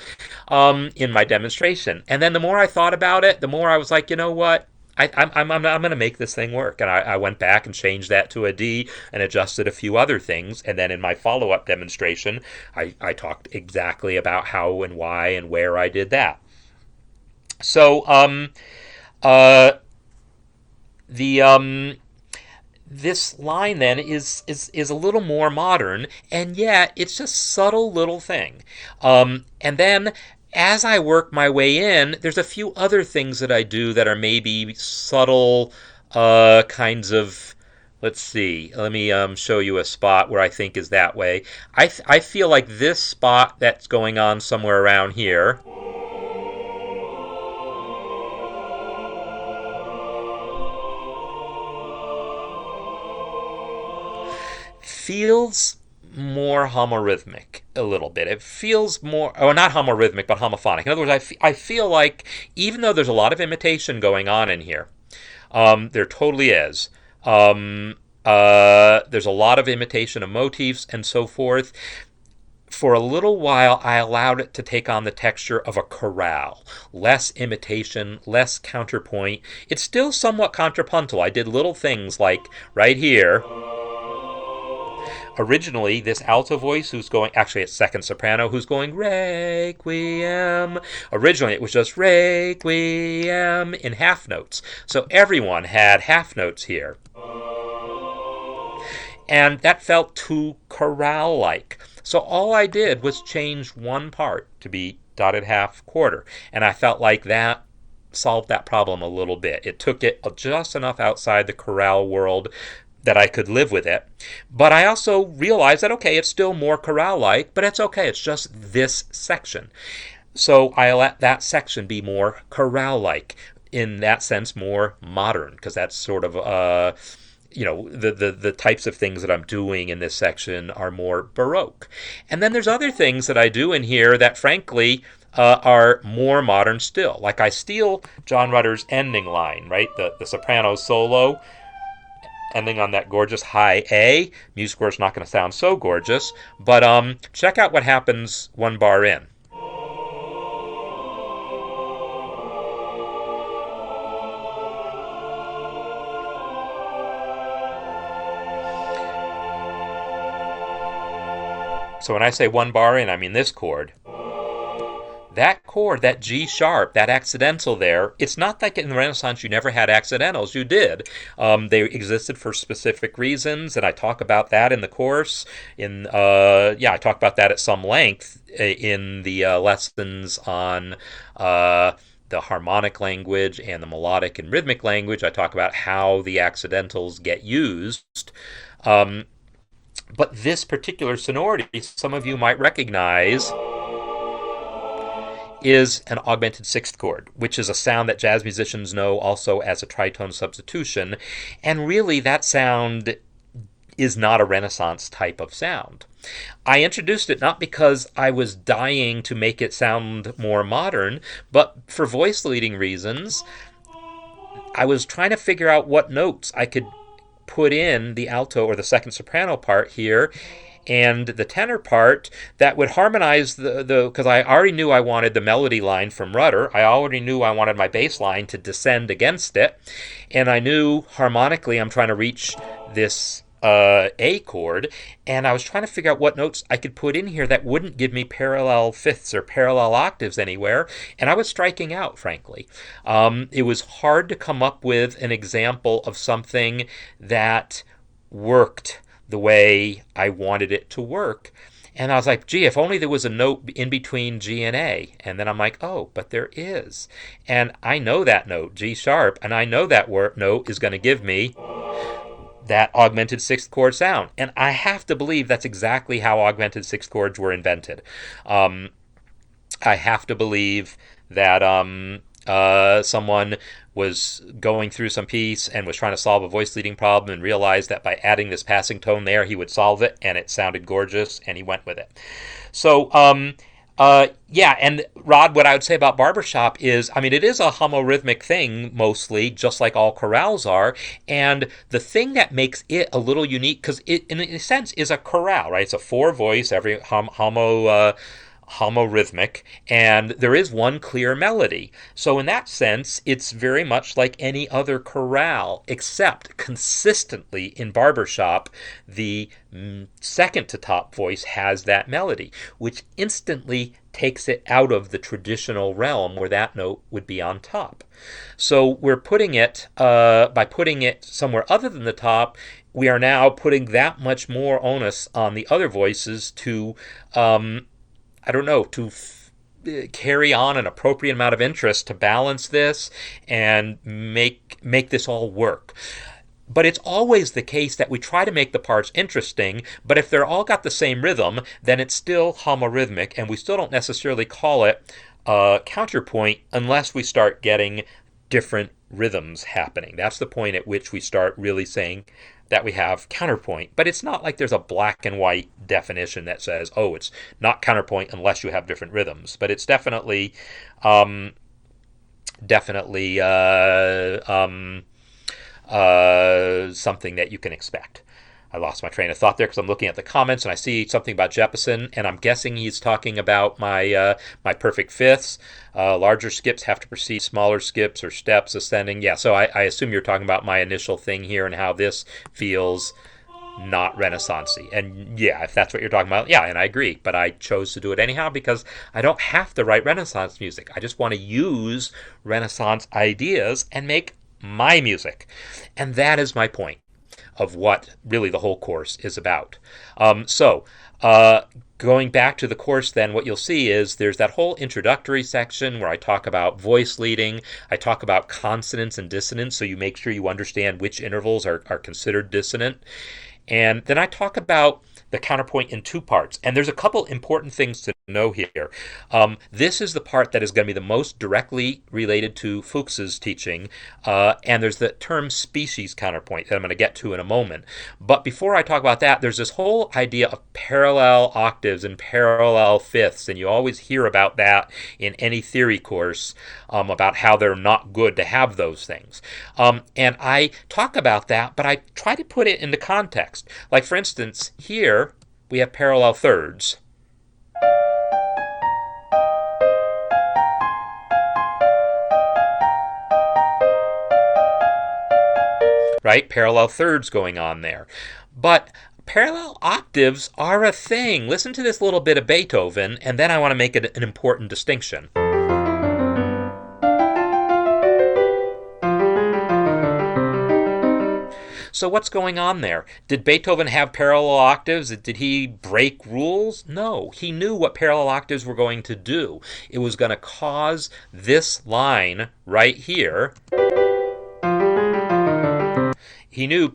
in my demonstration. And then the more I thought about it, the more I was like, you know what? I'm going to make this thing work. And I went back and changed that to a D and adjusted a few other things. And then in my follow-up demonstration, I talked exactly about how and why and where I did that. So this line then is a little more modern, and yet it's a subtle little thing. And then as I work my way in, there's a few other things that I do that are maybe subtle kinds of, let's see, let me show you a spot where I think is that way. I feel like this spot that's going on somewhere around here feels more homorhythmic a little bit. It feels more, or not homorhythmic, but homophonic. In other words, I feel like even though there's a lot of imitation going on in here, there totally is. There's a lot of imitation of motifs and so forth. for a little while, I allowed it to take on the texture of a chorale. Less imitation, less counterpoint. It's still somewhat contrapuntal. I did little things like right here. Originally, this alto voice who's going, actually it's second soprano, who's going Requiem. Originally, it was just Requiem in half notes. So everyone had half notes here. And that felt too chorale-like. So all I did was change one part to be dotted half quarter. And I felt like that solved that problem a little bit. It took it just enough outside the chorale world that I could live with it. But I also realized that, okay, it's still more chorale-like, but it's okay. It's just this section. So I let that section be more chorale-like, in that sense more modern, because that's sort of the types of things that I'm doing in this section are more Baroque. And then there's other things that I do in here that frankly are more modern still. Like I steal John Rutter's ending line, right? The soprano solo ending on that gorgeous high A. MuseScore is not going to sound so gorgeous, but check out what happens one bar in. So when I say one bar in, I mean this chord. That chord, that G sharp, that accidental there, it's not like in the Renaissance you never had accidentals. You did. They existed for specific reasons, and I talk about that in the course. I talk about that at some length in the lessons on the harmonic language and the melodic and rhythmic language. I talk about how the accidentals get used. But this particular sonority, some of you might recognize, is an augmented sixth chord, which is a sound that jazz musicians know also as a tritone substitution. And really, that sound is not a Renaissance type of sound. I introduced it not because I was dying to make it sound more modern, but for voice leading reasons. I was trying to figure out what notes I could put in the alto or the second soprano part here and the tenor part that would harmonize because I already knew I wanted the melody line from Rutter. I already knew I wanted my bass line to descend against it. And I knew harmonically I'm trying to reach this A chord, and I was trying to figure out what notes I could put in here that wouldn't give me parallel fifths or parallel octaves anywhere, and I was striking out, frankly. It was hard to come up with an example of something that worked the way I wanted it to work. And I was like, gee, if only there was a note in between G and A. And then I'm like, oh, but there is. And I know that note, G sharp, and I know that note is going to give me that augmented sixth chord sound. And I have to believe that's exactly how augmented sixth chords were invented. I have to believe that someone was going through some piece and was trying to solve a voice leading problem and realized that by adding this passing tone there, he would solve it, and it sounded gorgeous, and he went with it. So, and Rod, what I would say about barbershop is, I mean, it is a homorhythmic thing mostly, just like all chorales are, and the thing that makes it a little unique, because it, in a sense, is a chorale, right? It's a four voice, every homorhythmic, and there is one clear melody. So in that sense, it's very much like any other chorale, except consistently in barbershop, the second to top voice has that melody, which instantly takes it out of the traditional realm where that note would be on top. So we're putting it, by putting it somewhere other than the top, we are now putting that much more onus on the other voices to to carry on an appropriate amount of interest to balance this and make this all work. But it's always the case that we try to make the parts interesting, but if they're all got the same rhythm, then it's still homorhythmic, and we still don't necessarily call it counterpoint unless we start getting different rhythms happening. That's the point at which we start really saying that we have counterpoint. But it's not like there's a black and white definition that says, oh, it's not counterpoint unless you have different rhythms. But it's definitely something that you can expect. I lost my train of thought there because I'm looking at the comments and I see something about Jeppesen, and I'm guessing he's talking about my perfect fifths. Larger skips have to precede smaller skips or steps ascending. Yeah, so I assume you're talking about my initial thing here and how this feels not Renaissance-y. And yeah, if that's what you're talking about, yeah, and I agree. But I chose to do it anyhow because I don't have to write Renaissance music. I just want to use Renaissance ideas and make my music. And that is my point of what really the whole course is about. Going back to the course, then, what you'll see is there's that whole introductory section where I talk about voice leading. I talk about consonance and dissonance, so you make sure you understand which intervals are considered dissonant. And then I talk about the counterpoint in two parts. And there's a couple important things to know here. This is the part that is going to be the most directly related to Fuchs's teaching. And there's the term species counterpoint that I'm going to get to in a moment. But before I talk about that, there's this whole idea of parallel octaves and parallel fifths. And you always hear about that in any theory course, about how they're not good to have those things. And I talk about that, but I try to put it into context. Like, for instance, here we have parallel thirds. Right? Parallel thirds going on there. But parallel octaves are a thing. Listen to this little bit of Beethoven, and then I want to make it an important distinction. So what's going on there? Did Beethoven have parallel octaves? Did he break rules? No. He knew what parallel octaves were going to do. It was going to cause this line right here. He knew,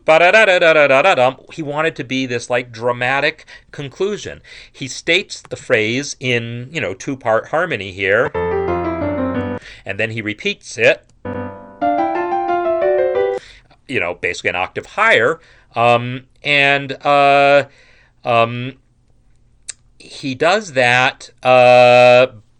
he wanted to be this like dramatic conclusion. He states the phrase in, two-part harmony here, and then he repeats it, basically an octave higher, he does that,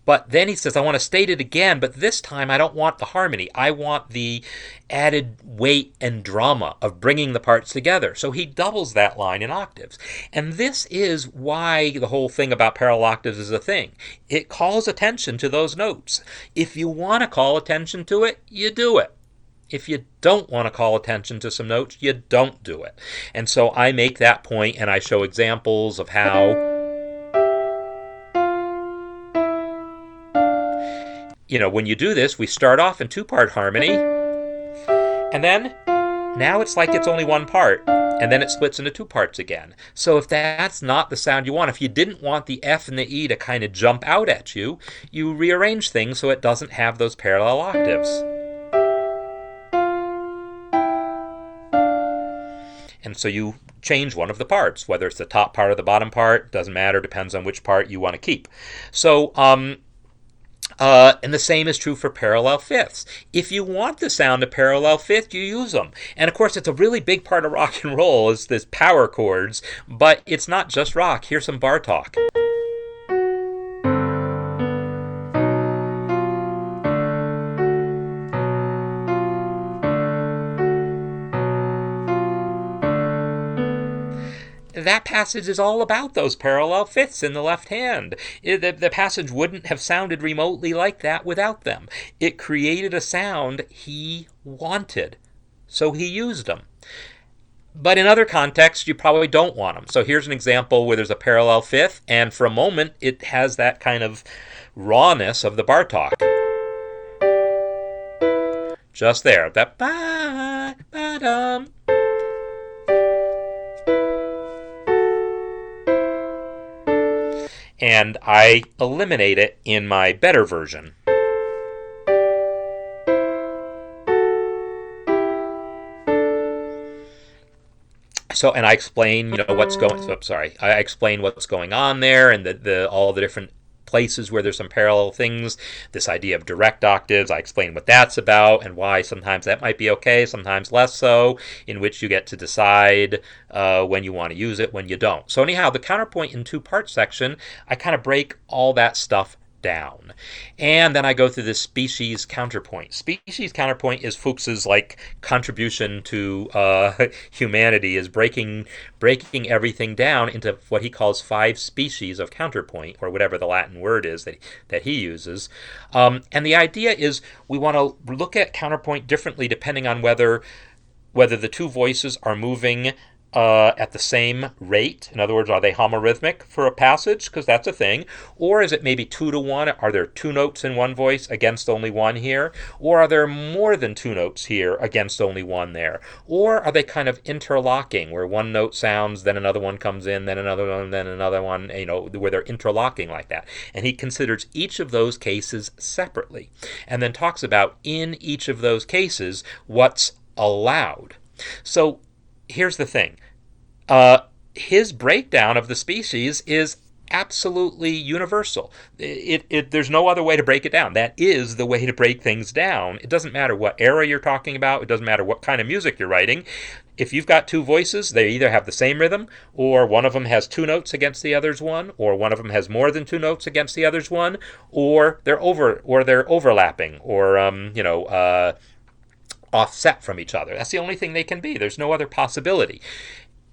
but then he says, I want to state it again, but this time I don't want the harmony. I want the added weight and drama of bringing the parts together. So he doubles that line in octaves. And this is why the whole thing about parallel octaves is a thing. It calls attention to those notes. If you want to call attention to it, you do it. If you don't want to call attention to some notes, you don't do it. And so I make that point and I show examples of how, when you do this, we start off in two-part harmony, and then now it's like it's only one part, and then it splits into two parts again. So if that's not the sound you want, if you didn't want the F and the E to kind of jump out at you, you rearrange things so it doesn't have those parallel octaves. And so you change one of the parts, whether it's the top part or the bottom part, doesn't matter, depends on which part you want to keep. So, and the same is true for parallel fifths. If you want the sound of parallel fifth, you use them. And of course, it's a really big part of rock and roll is this power chords, but it's not just rock. Here's some Bartók. That passage is all about those parallel fifths in the left hand. The passage wouldn't have sounded remotely like that without them. It created a sound he wanted, so he used them. But in other contexts, you probably don't want them. So here's an example where there's a parallel fifth, and for a moment, it has that kind of rawness of the Bartók. Just there. That ba-ba-dum. And I eliminate it in my better version. So, and I explain, what's going. So, sorry, I explain what's going on there, and all the different places where there's some parallel things. This idea of direct octaves, I explain what that's about and why sometimes that might be okay, sometimes less so, in which you get to decide when you want to use it, when you don't. So anyhow, the counterpoint in two-part section, I kind of break all that stuff down. And then I go through this species counterpoint. Species counterpoint is Fuchs's like contribution to humanity, is breaking everything down into what he calls 5 species of counterpoint, or whatever the Latin word is that he uses. And the idea is we want to look at counterpoint differently depending on whether the two voices are moving at the same rate. In other words, are they homorhythmic for a passage? Because that's a thing. Or is it maybe 2 to 1? Are there 2 notes in one voice against only 1 here? Or are there more than 2 notes here against only 1 there? Or are they kind of interlocking, where one note sounds, then another one comes in, then another one, then another one, where they're interlocking like that? And he considers each of those cases separately, and then talks about in each of those cases what's allowed. So here's the thing. His breakdown of the species is absolutely universal. There's no other way to break it down. That is the way to break things down. It doesn't matter what era you're talking about. It doesn't matter what kind of music you're writing. If you've got 2 voices, they either have the same rhythm, or one of them has 2 notes against the other's one, or one of them has more than 2 notes against the other's one, or they're overlapping, or offset from each other. That's the only thing they can be. There's no other possibility.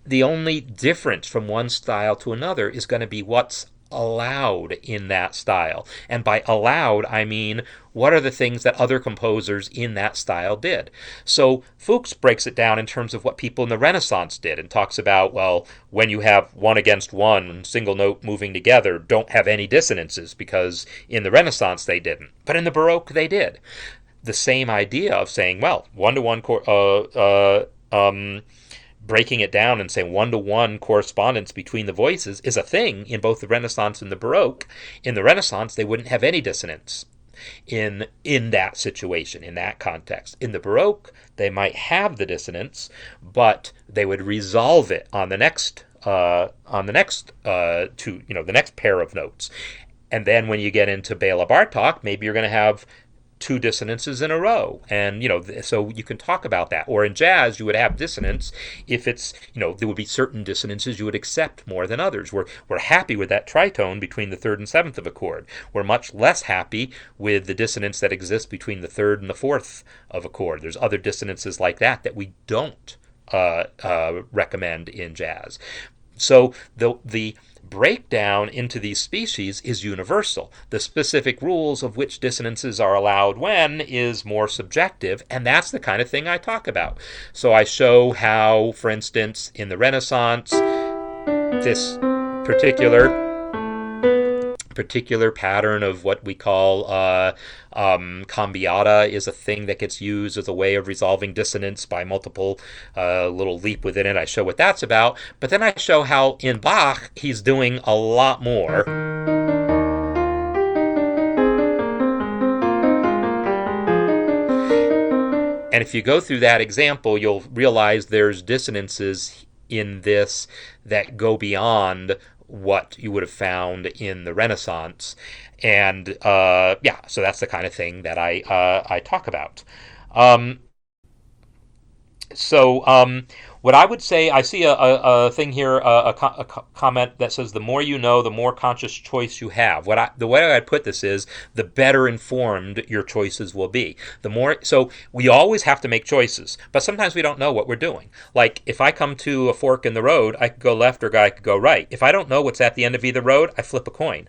The only difference from one style to another is going to be what's allowed in that style. And by allowed, I mean, what are the things that other composers in that style did? So Fuchs breaks it down in terms of what people in the Renaissance did, and talks about, well, when you have 1 against 1, single note moving together, don't have any dissonances, because in the Renaissance they didn't. But in the Baroque they did. The same idea of saying, well, 1-to-1 breaking it down and saying 1-to-1 correspondence between the voices is a thing in both the Renaissance and the Baroque. In the Renaissance, they wouldn't have any dissonance in that situation, in that context. In the Baroque, they might have the dissonance, but they would resolve it on the next the next pair of notes. And then when you get into Bela Bartok, maybe you're going to have 2 dissonances in a row, and so you can talk about that. Or in jazz, you would have dissonance if it's there would be certain dissonances you would accept more than others. We're happy with that tritone between the 3rd and 7th of a chord. We're much less happy with the dissonance that exists between the 3rd and the 4th of a chord. There's other dissonances like that we don't recommend in jazz. So the breakdown into these species is universal. The specific rules of which dissonances are allowed when is more subjective, and that's the kind of thing I talk about. So I show how, for instance, in the Renaissance, this particular pattern of what we call cambiata is a thing that gets used as a way of resolving dissonance by multiple little leap within it. I show what that's about, but then I show how in Bach he's doing a lot more. And if you go through that example, you'll realize there's dissonances in this that go beyond what you would have found in the Renaissance. And so that's the kind of thing that I talk about. What I would say, I see a thing here, a comment that says, the more you know, the more conscious choice you have. The way I'd put this is, the better informed your choices will be. So we always have to make choices, but sometimes we don't know what we're doing. Like, if I come to a fork in the road, I could go left or I could go right. If I don't know what's at the end of either road, I flip a coin.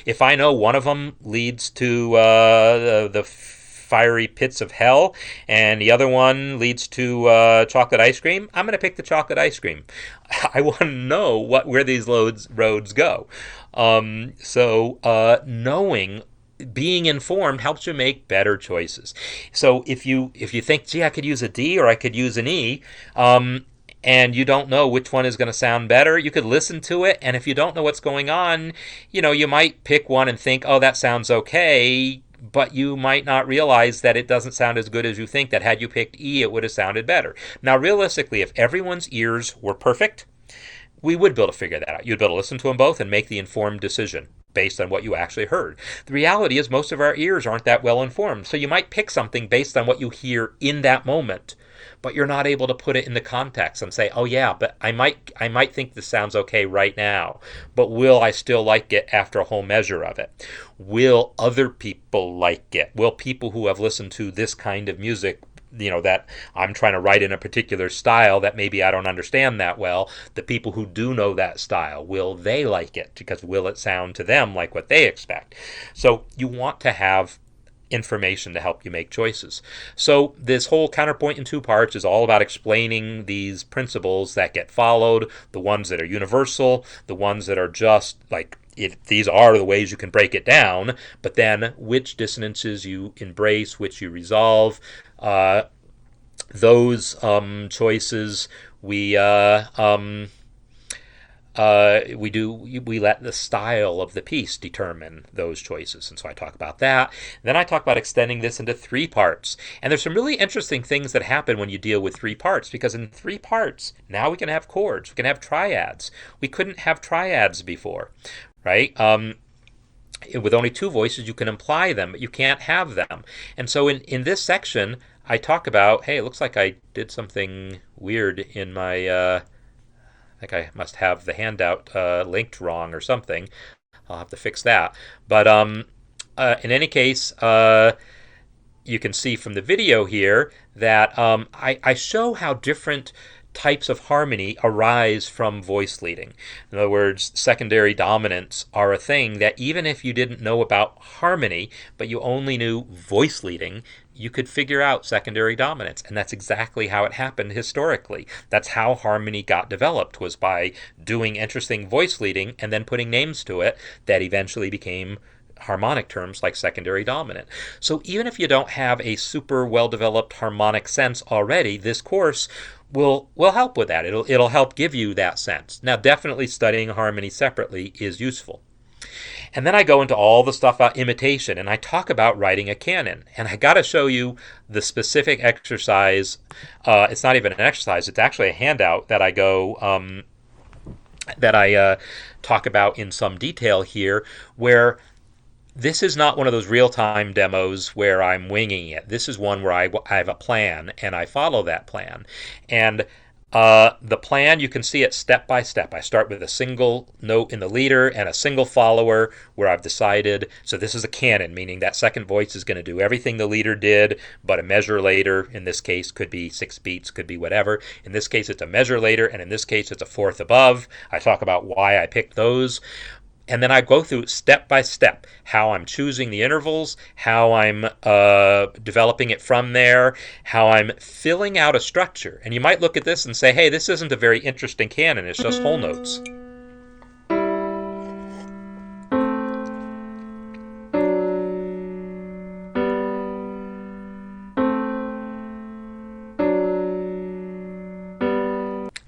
If I know one of them leads to the fiery pits of hell and the other one leads to chocolate ice cream, I'm going to pick the chocolate ice cream. I want to know where these roads go. Knowing, being informed, helps you make better choices. So if you think, gee, I could use a D or I could use an E, and you don't know which one is going to sound better, you could listen to it, and if you don't know what's going on, you might pick one and think, oh, that sounds okay, but you might not realize that it doesn't sound as good as you think, that had you picked E, it would have sounded better. Now, realistically, if everyone's ears were perfect, we would be able to figure that out. You'd be able to listen to them both and make the informed decision. based on what you actually heard. The reality is most of our ears aren't that well informed. So you might pick something based on what you hear in that moment, but you're not able to put it into context and say, oh yeah, but I might think this sounds okay right now, but will I still like it after a whole measure of it? Will other people like it? Will people who have listened to this kind of music, that I'm trying to write in a particular style that maybe I don't understand that well, the people who do know that style, will they like it? Because will it sound to them like what they expect? So you want to have information to help you make choices. So this whole counterpoint in two parts is all about explaining these principles that get followed, the ones that are universal, the ones that are just like, these are the ways you can break it down, but then which dissonances you embrace, which you resolve. Those choices we let the style of the piece determine those choices. And so I talk about that. Then I talk about extending this into three parts. And there's some really interesting things that happen when you deal with three parts, because in three parts, now we can have chords, we can have triads. We couldn't have triads before, right? With only two voices, you can imply them, but you can't have them. And so in this section, I talk about, hey, it looks like I did something weird in my... I think I must have the handout linked wrong or something. I'll have to fix that. But in any case, you can see from the video here that I show how different types of harmony arise from voice leading. In other words, secondary dominants are a thing that even if you didn't know about harmony, but you only knew voice leading, you could figure out secondary dominants. And that's exactly how it happened historically. That's how harmony got developed, was by doing interesting voice leading and then putting names to it that eventually became harmonic terms like secondary dominant. So even if you don't have a super well-developed harmonic sense already, this course will help with that. It'll help give you that sense. Now, definitely studying harmony separately is useful. And then I go into all the stuff about imitation, and I talk about writing a canon. And I got to show you the specific exercise. It's not even an exercise. It's actually a handout that I talk about in some detail here, where this is not one of those real-time demos where I'm winging it. This is one where I have a plan, and I follow that plan. And the plan, you can see it step by step. I start with a single note in the leader and a single follower where I've decided, so this is a canon, meaning that second voice is going to do everything the leader did, but a measure later. In this case, could be 6 beats, could be whatever. In this case, it's a measure later, and in this case, it's a fourth above. I talk about why I picked those. And then I go through step by step how I'm choosing the intervals, how I'm developing it from there, how I'm filling out a structure. And you might look at this and say, hey, this isn't a very interesting canon. It's just whole notes.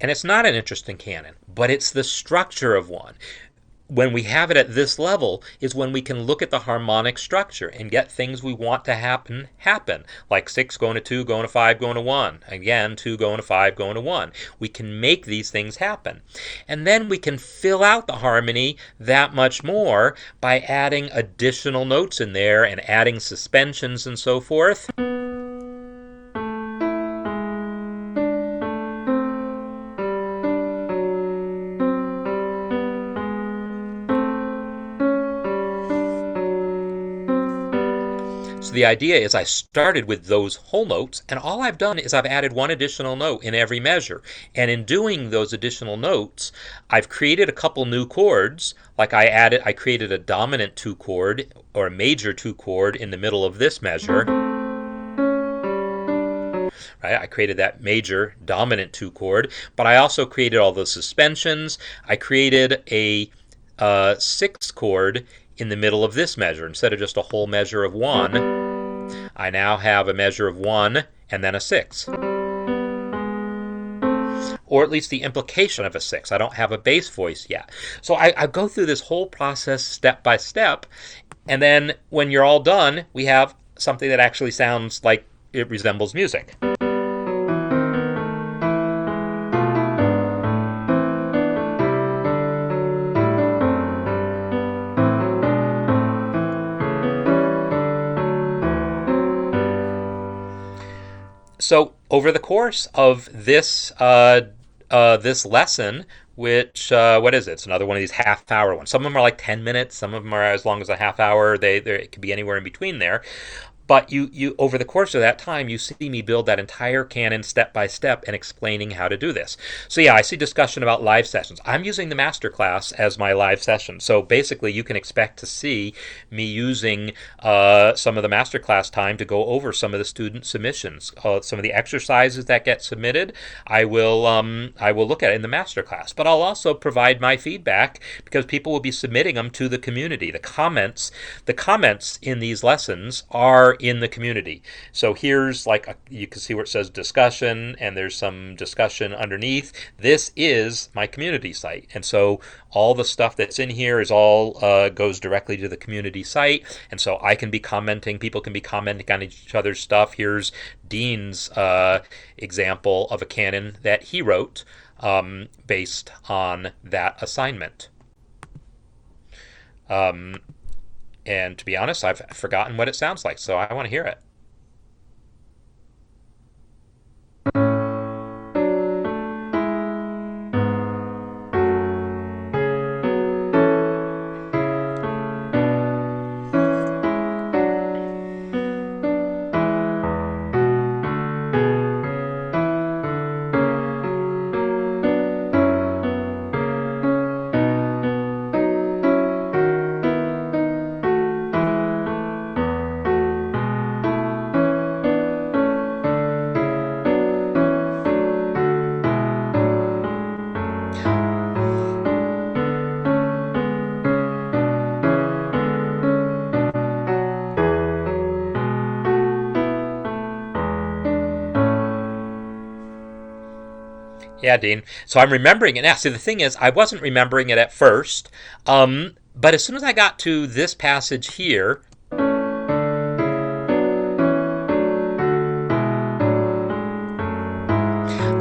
And it's not an interesting canon, but it's the structure of one. When we have it at this level is when we can look at the harmonic structure and get things we want to happen, like 6 going to 2, going to 5, going to 1. Again, 2 going to 5, going to 1. We can make these things happen. And then we can fill out the harmony that much more by adding additional notes in there and adding suspensions and so forth. So the idea is I started with those whole notes, and all I've done is I've added one additional note in every measure. And in doing those additional notes, I've created a couple new chords. Like I created a dominant 2 chord or a major 2 chord in the middle of this measure. Right? I created that major dominant 2 chord, but I also created all those suspensions. I created a 6 chord in the middle of this measure. Instead of just a whole measure of 1, I now have a measure of 1 and then a 6. Or at least the implication of a 6. I don't have a bass voice yet. So I go through this whole process step by step, and then when you're all done, we have something that actually sounds like it resembles music. So over the course of this lesson, which what is it? It's another one of these half-hour ones. Some of them are like 10 minutes. Some of them are as long as a half hour. It could be anywhere in between there. But you over the course of that time, you see me build that entire canon step by step and explaining how to do this. So yeah, I see discussion about live sessions. I'm using the masterclass as my live session. So basically, you can expect to see me using some of the masterclass time to go over some of the student submissions, some of the exercises that get submitted. I will look at it in the masterclass, but I'll also provide my feedback because people will be submitting them to the community. The comments in these lessons are in the community. So here's you can see where it says discussion, and there's some discussion underneath. This is my community site, and so all the stuff that's in here is all goes directly to the community site, and so I can be commenting. People can be commenting on each other's stuff. Here's Dean's example of a canon that he wrote based on that assignment. And to be honest, I've forgotten what it sounds like, so I want to hear it. Yeah, Dean. So I'm remembering it now. See, the thing is, I wasn't remembering it at first, but as soon as I got to this passage here,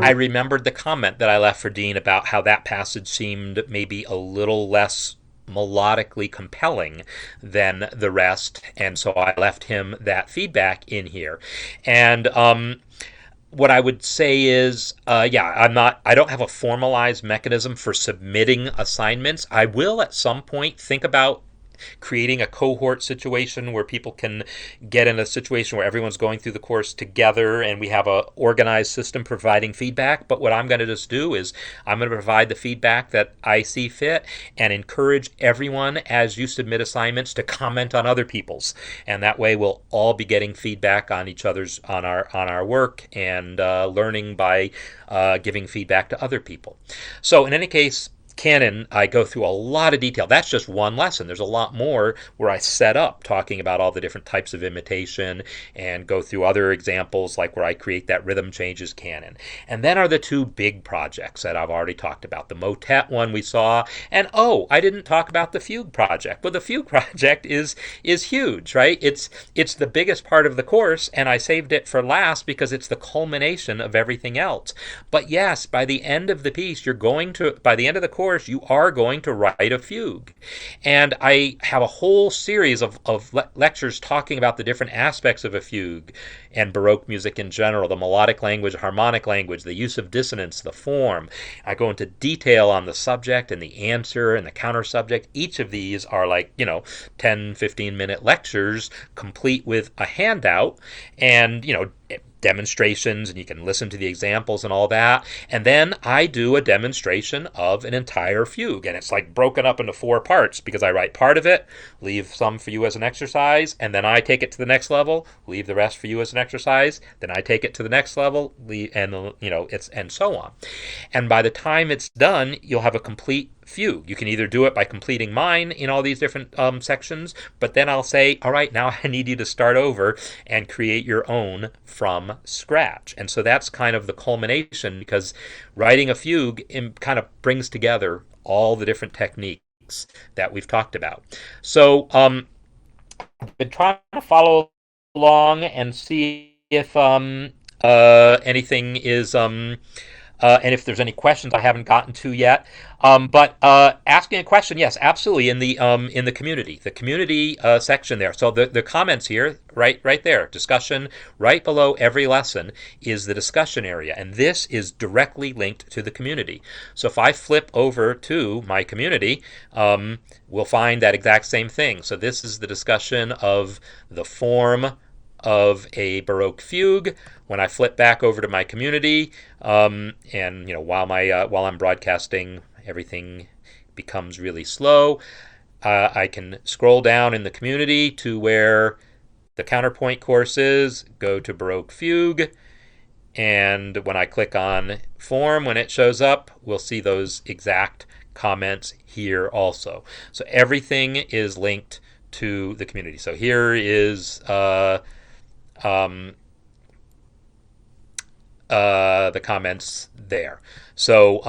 I remembered the comment that I left for Dean about how that passage seemed maybe a little less melodically compelling than the rest, and so I left him that feedback in here. And what I would say is, I don't have a formalized mechanism for submitting assignments. I will at some point think about creating a cohort situation where people can get in a situation where everyone's going through the course together and we have a organized system providing feedback. But what I'm going to just do is I'm going to provide the feedback that I see fit and encourage everyone as you submit assignments to comment on other people's, and that way we'll all be getting feedback on each other's on our work and learning by giving feedback to other people. So in any case, canon, I go through a lot of detail. That's just one lesson. There's a lot more where I set up talking about all the different types of imitation and go through other examples like where I create that rhythm changes canon. And then are the two big projects that I've already talked about. The Motet one we saw, and I didn't talk about the Fugue project. Well, the Fugue project is huge, right? It's the biggest part of the course, and I saved it for last because it's the culmination of everything else. But yes, by the end of the piece, by the end of the course, you are going to write a fugue. And I have a whole series of lectures talking about the different aspects of a fugue and Baroque music in general, the melodic language, harmonic language, the use of dissonance, the form. I go into detail on the subject and the answer and the counter subject. Each of these are 10, 15-minute lectures complete with a handout and, demonstrations, and you can listen to the examples and all that. And then I do a demonstration of an entire fugue, and it's broken up into 4 parts because I write part of it, leave some for you as an exercise, and then I take it to the next level, leave the rest for you as an exercise, then I take it to the next level, and so on. And by the time it's done, you'll have a complete fugue. You can either do it by completing mine in all these different sections, but then I'll say, all right, now I need you to start over and create your own from scratch. And so that's kind of the culmination, because writing a fugue kind of brings together all the different techniques that we've talked about. So I've been trying to follow along and see if anything is and if there's any questions I haven't gotten to yet. But asking a question, yes, absolutely, in the community section there. So the comments here, right there, discussion right below every lesson is the discussion area, and this is directly linked to the community. So if I flip over to my community, we'll find that exact same thing. So this is the discussion of the form of a Baroque fugue. When I flip back over to my community, and while I'm broadcasting, everything becomes really slow. I can scroll down in the community to where the Counterpoint course is, go to Baroque fugue, and when I click on form, when it shows up, we'll see those exact comments here also. So everything is linked to the community. So here is the comments there. So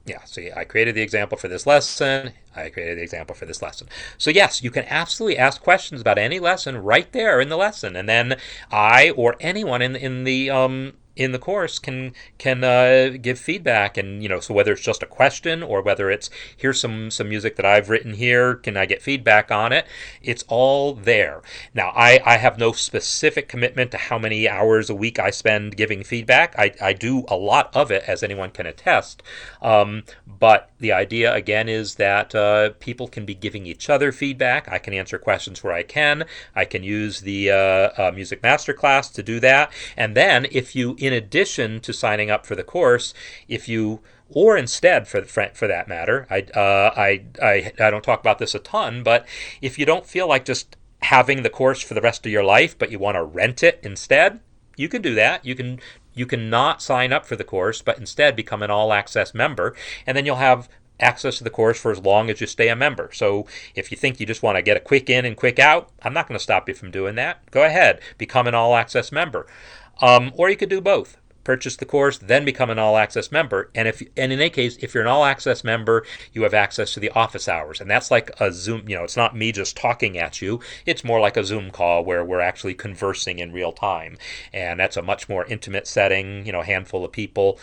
yeah, so I created the example for this lesson. I created the example for this lesson. So yes, you can absolutely ask questions about any lesson right there in the lesson, and then I or anyone in the course can give feedback. And so whether it's just a question or whether it's here's some music that I've written here, can I get feedback on it? It's all there. Now I have no specific commitment to how many hours a week I spend giving feedback. I do a lot of it, as anyone can attest. But the idea again is that people can be giving each other feedback. I can answer questions where I can. I can use the music masterclass to do that. And then if you, in addition to signing up for the course, or instead, for that matter, I don't talk about this a ton, but if you don't feel like just having the course for the rest of your life, but you want to rent it instead, you can do that. You can not sign up for the course, but instead become an all-access member, and then you'll have access to the course for as long as you stay a member. So if you think you just want to get a quick in and quick out, I'm not going to stop you from doing that. Go ahead, become an all-access member. Or you could do both. Purchase the course, then become an all-access member. And in any case, if you're an all-access member, you have access to the office hours. And that's like a Zoom, it's not me just talking at you. It's more like a Zoom call where we're actually conversing in real time. And that's a much more intimate setting, handful of people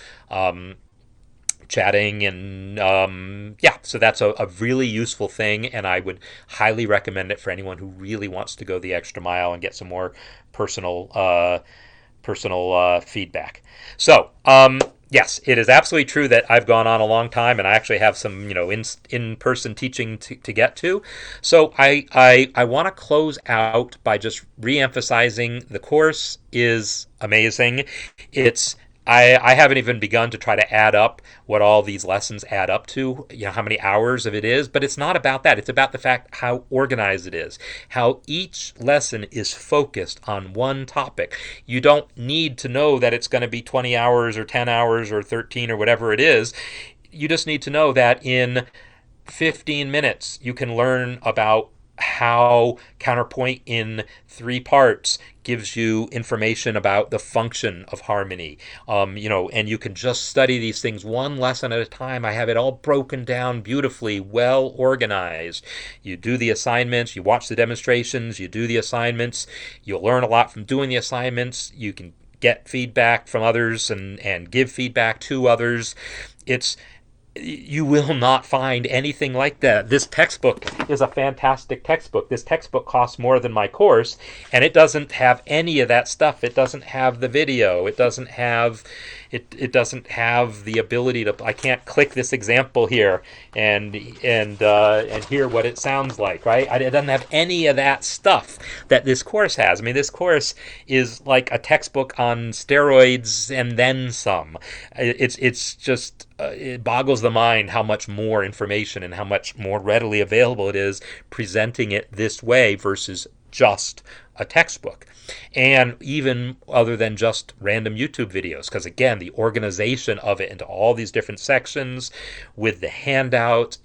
chatting. And so that's a really useful thing. And I would highly recommend it for anyone who really wants to go the extra mile and get some more personal feedback. So yes, it is absolutely true that I've gone on a long time, and I actually have some in-person teaching to get to. So I want to close out by just re-emphasizing the course is amazing. I haven't even begun to try to add up what all these lessons add up to, how many hours of it is, but it's not about that. It's about the fact how organized it is, how each lesson is focused on one topic. You don't need to know that it's going to be 20 hours or 10 hours or 13 or whatever it is. You just need to know that in 15 minutes you can learn about how Counterpoint in 3 parts gives you information about the function of harmony, and you can just study these things one lesson at a time. I have it all broken down beautifully, well organized. You do the assignments, you watch the demonstrations, you do the assignments, you'll learn a lot from doing the assignments. You can get feedback from others and give feedback to others. You will not find anything like that. This textbook is a fantastic textbook. This textbook costs more than my course, and it doesn't have any of that stuff. It doesn't have the video. It doesn't have the ability to. I can't click this example here and hear what it sounds like, right? It doesn't have any of that stuff that this course has. I mean, this course is like a textbook on steroids and then some. It's just it boggles the mind how much more information and how much more readily available it is presenting it this way versus just a textbook. And even other than just random YouTube videos, because again, the organization of it into all these different sections with the handouts,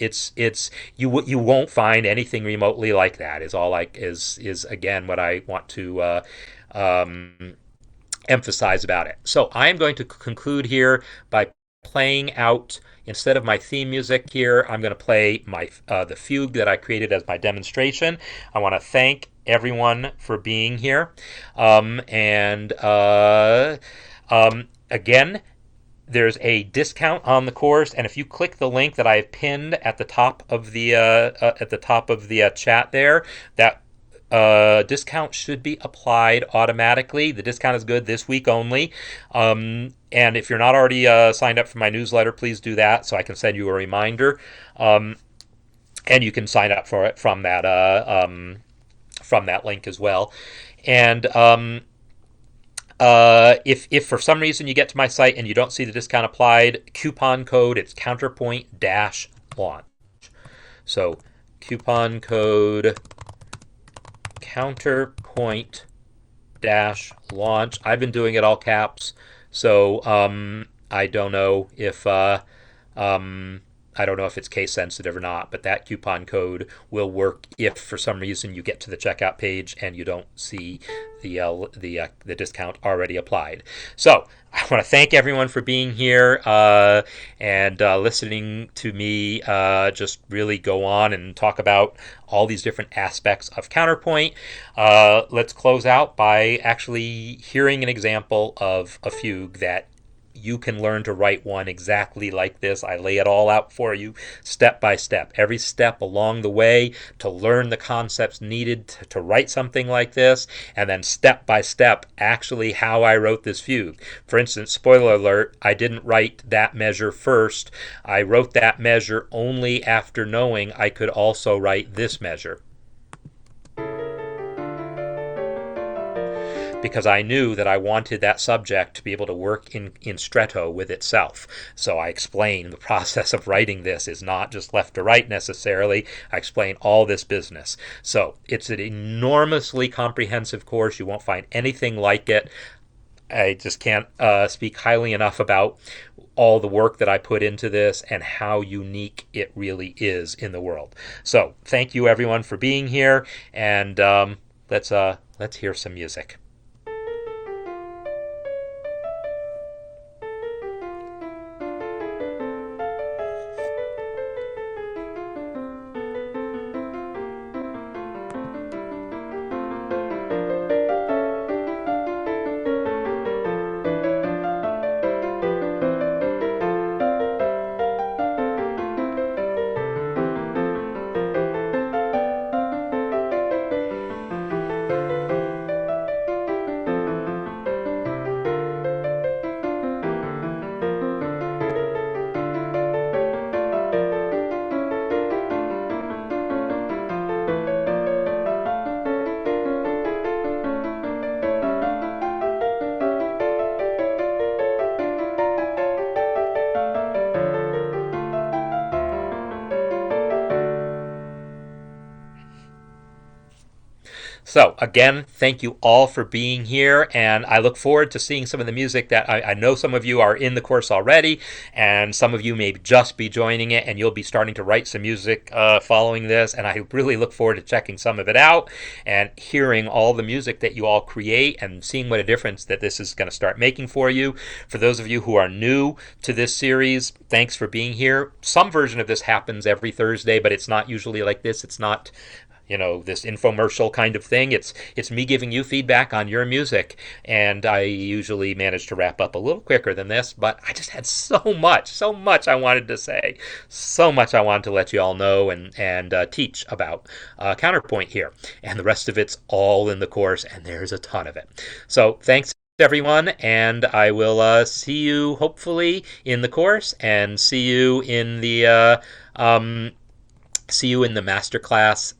you won't find anything remotely like that. Is again what I want to emphasize about it. So I'm going to conclude here by playing out, instead of my theme music here, I'm going to play my the fugue that I created as my demonstration. I want to thank everyone for being here. Again, there's a discount on the course, and if you click the link that I have pinned at the top of the chat there, that discount should be applied automatically. The discount is good this week only. And if you're not already signed up for my newsletter, please do that so I can send you a reminder. And you can sign up for it from that link as well. And if for some reason you get to my site and you don't see the discount applied, coupon code, it's Counterpoint dash launch. So coupon code Counterpoint dash launch. I've been doing it all caps, so I don't know if it's case sensitive or not, but that coupon code will work if for some reason you get to the checkout page and you don't see the discount already applied. So I want to thank everyone for being here and listening to me just really go on and talk about all these different aspects of Counterpoint. Let's close out by actually hearing an example of a fugue that you can learn to write one exactly like this. I lay it all out for you step by step, every step along the way to learn the concepts needed to write something like this, and then step by step actually how I wrote this fugue. For instance, spoiler alert, I didn't write that measure first. I wrote that measure only after knowing I could also write this measure, because I knew that I wanted that subject to be able to work in stretto with itself. So I explain the process of writing this is not just left to right necessarily. I explain all this business. So it's an enormously comprehensive course. You won't find anything like it. I just can't speak highly enough about all the work that I put into this and how unique it really is in the world. So thank you everyone for being here, and let's hear some music. So again, thank you all for being here, and I look forward to seeing some of the music that I know some of you are in the course already, and some of you may just be joining it, and you'll be starting to write some music following this, and I really look forward to checking some of it out and hearing all the music that you all create and seeing what a difference that this is going to start making for you. For those of you who are new to this series, thanks for being here. Some version of this happens every Thursday, but it's not usually like this. It's not this infomercial kind of thing. It's me giving you feedback on your music, and I usually manage to wrap up a little quicker than this, but I just had so much I wanted to say, so much I wanted to let you all know and teach about Counterpoint here, and the rest of it's all in the course, and there's a ton of it. So thanks everyone, and I will see you hopefully in the course, and see you in the masterclass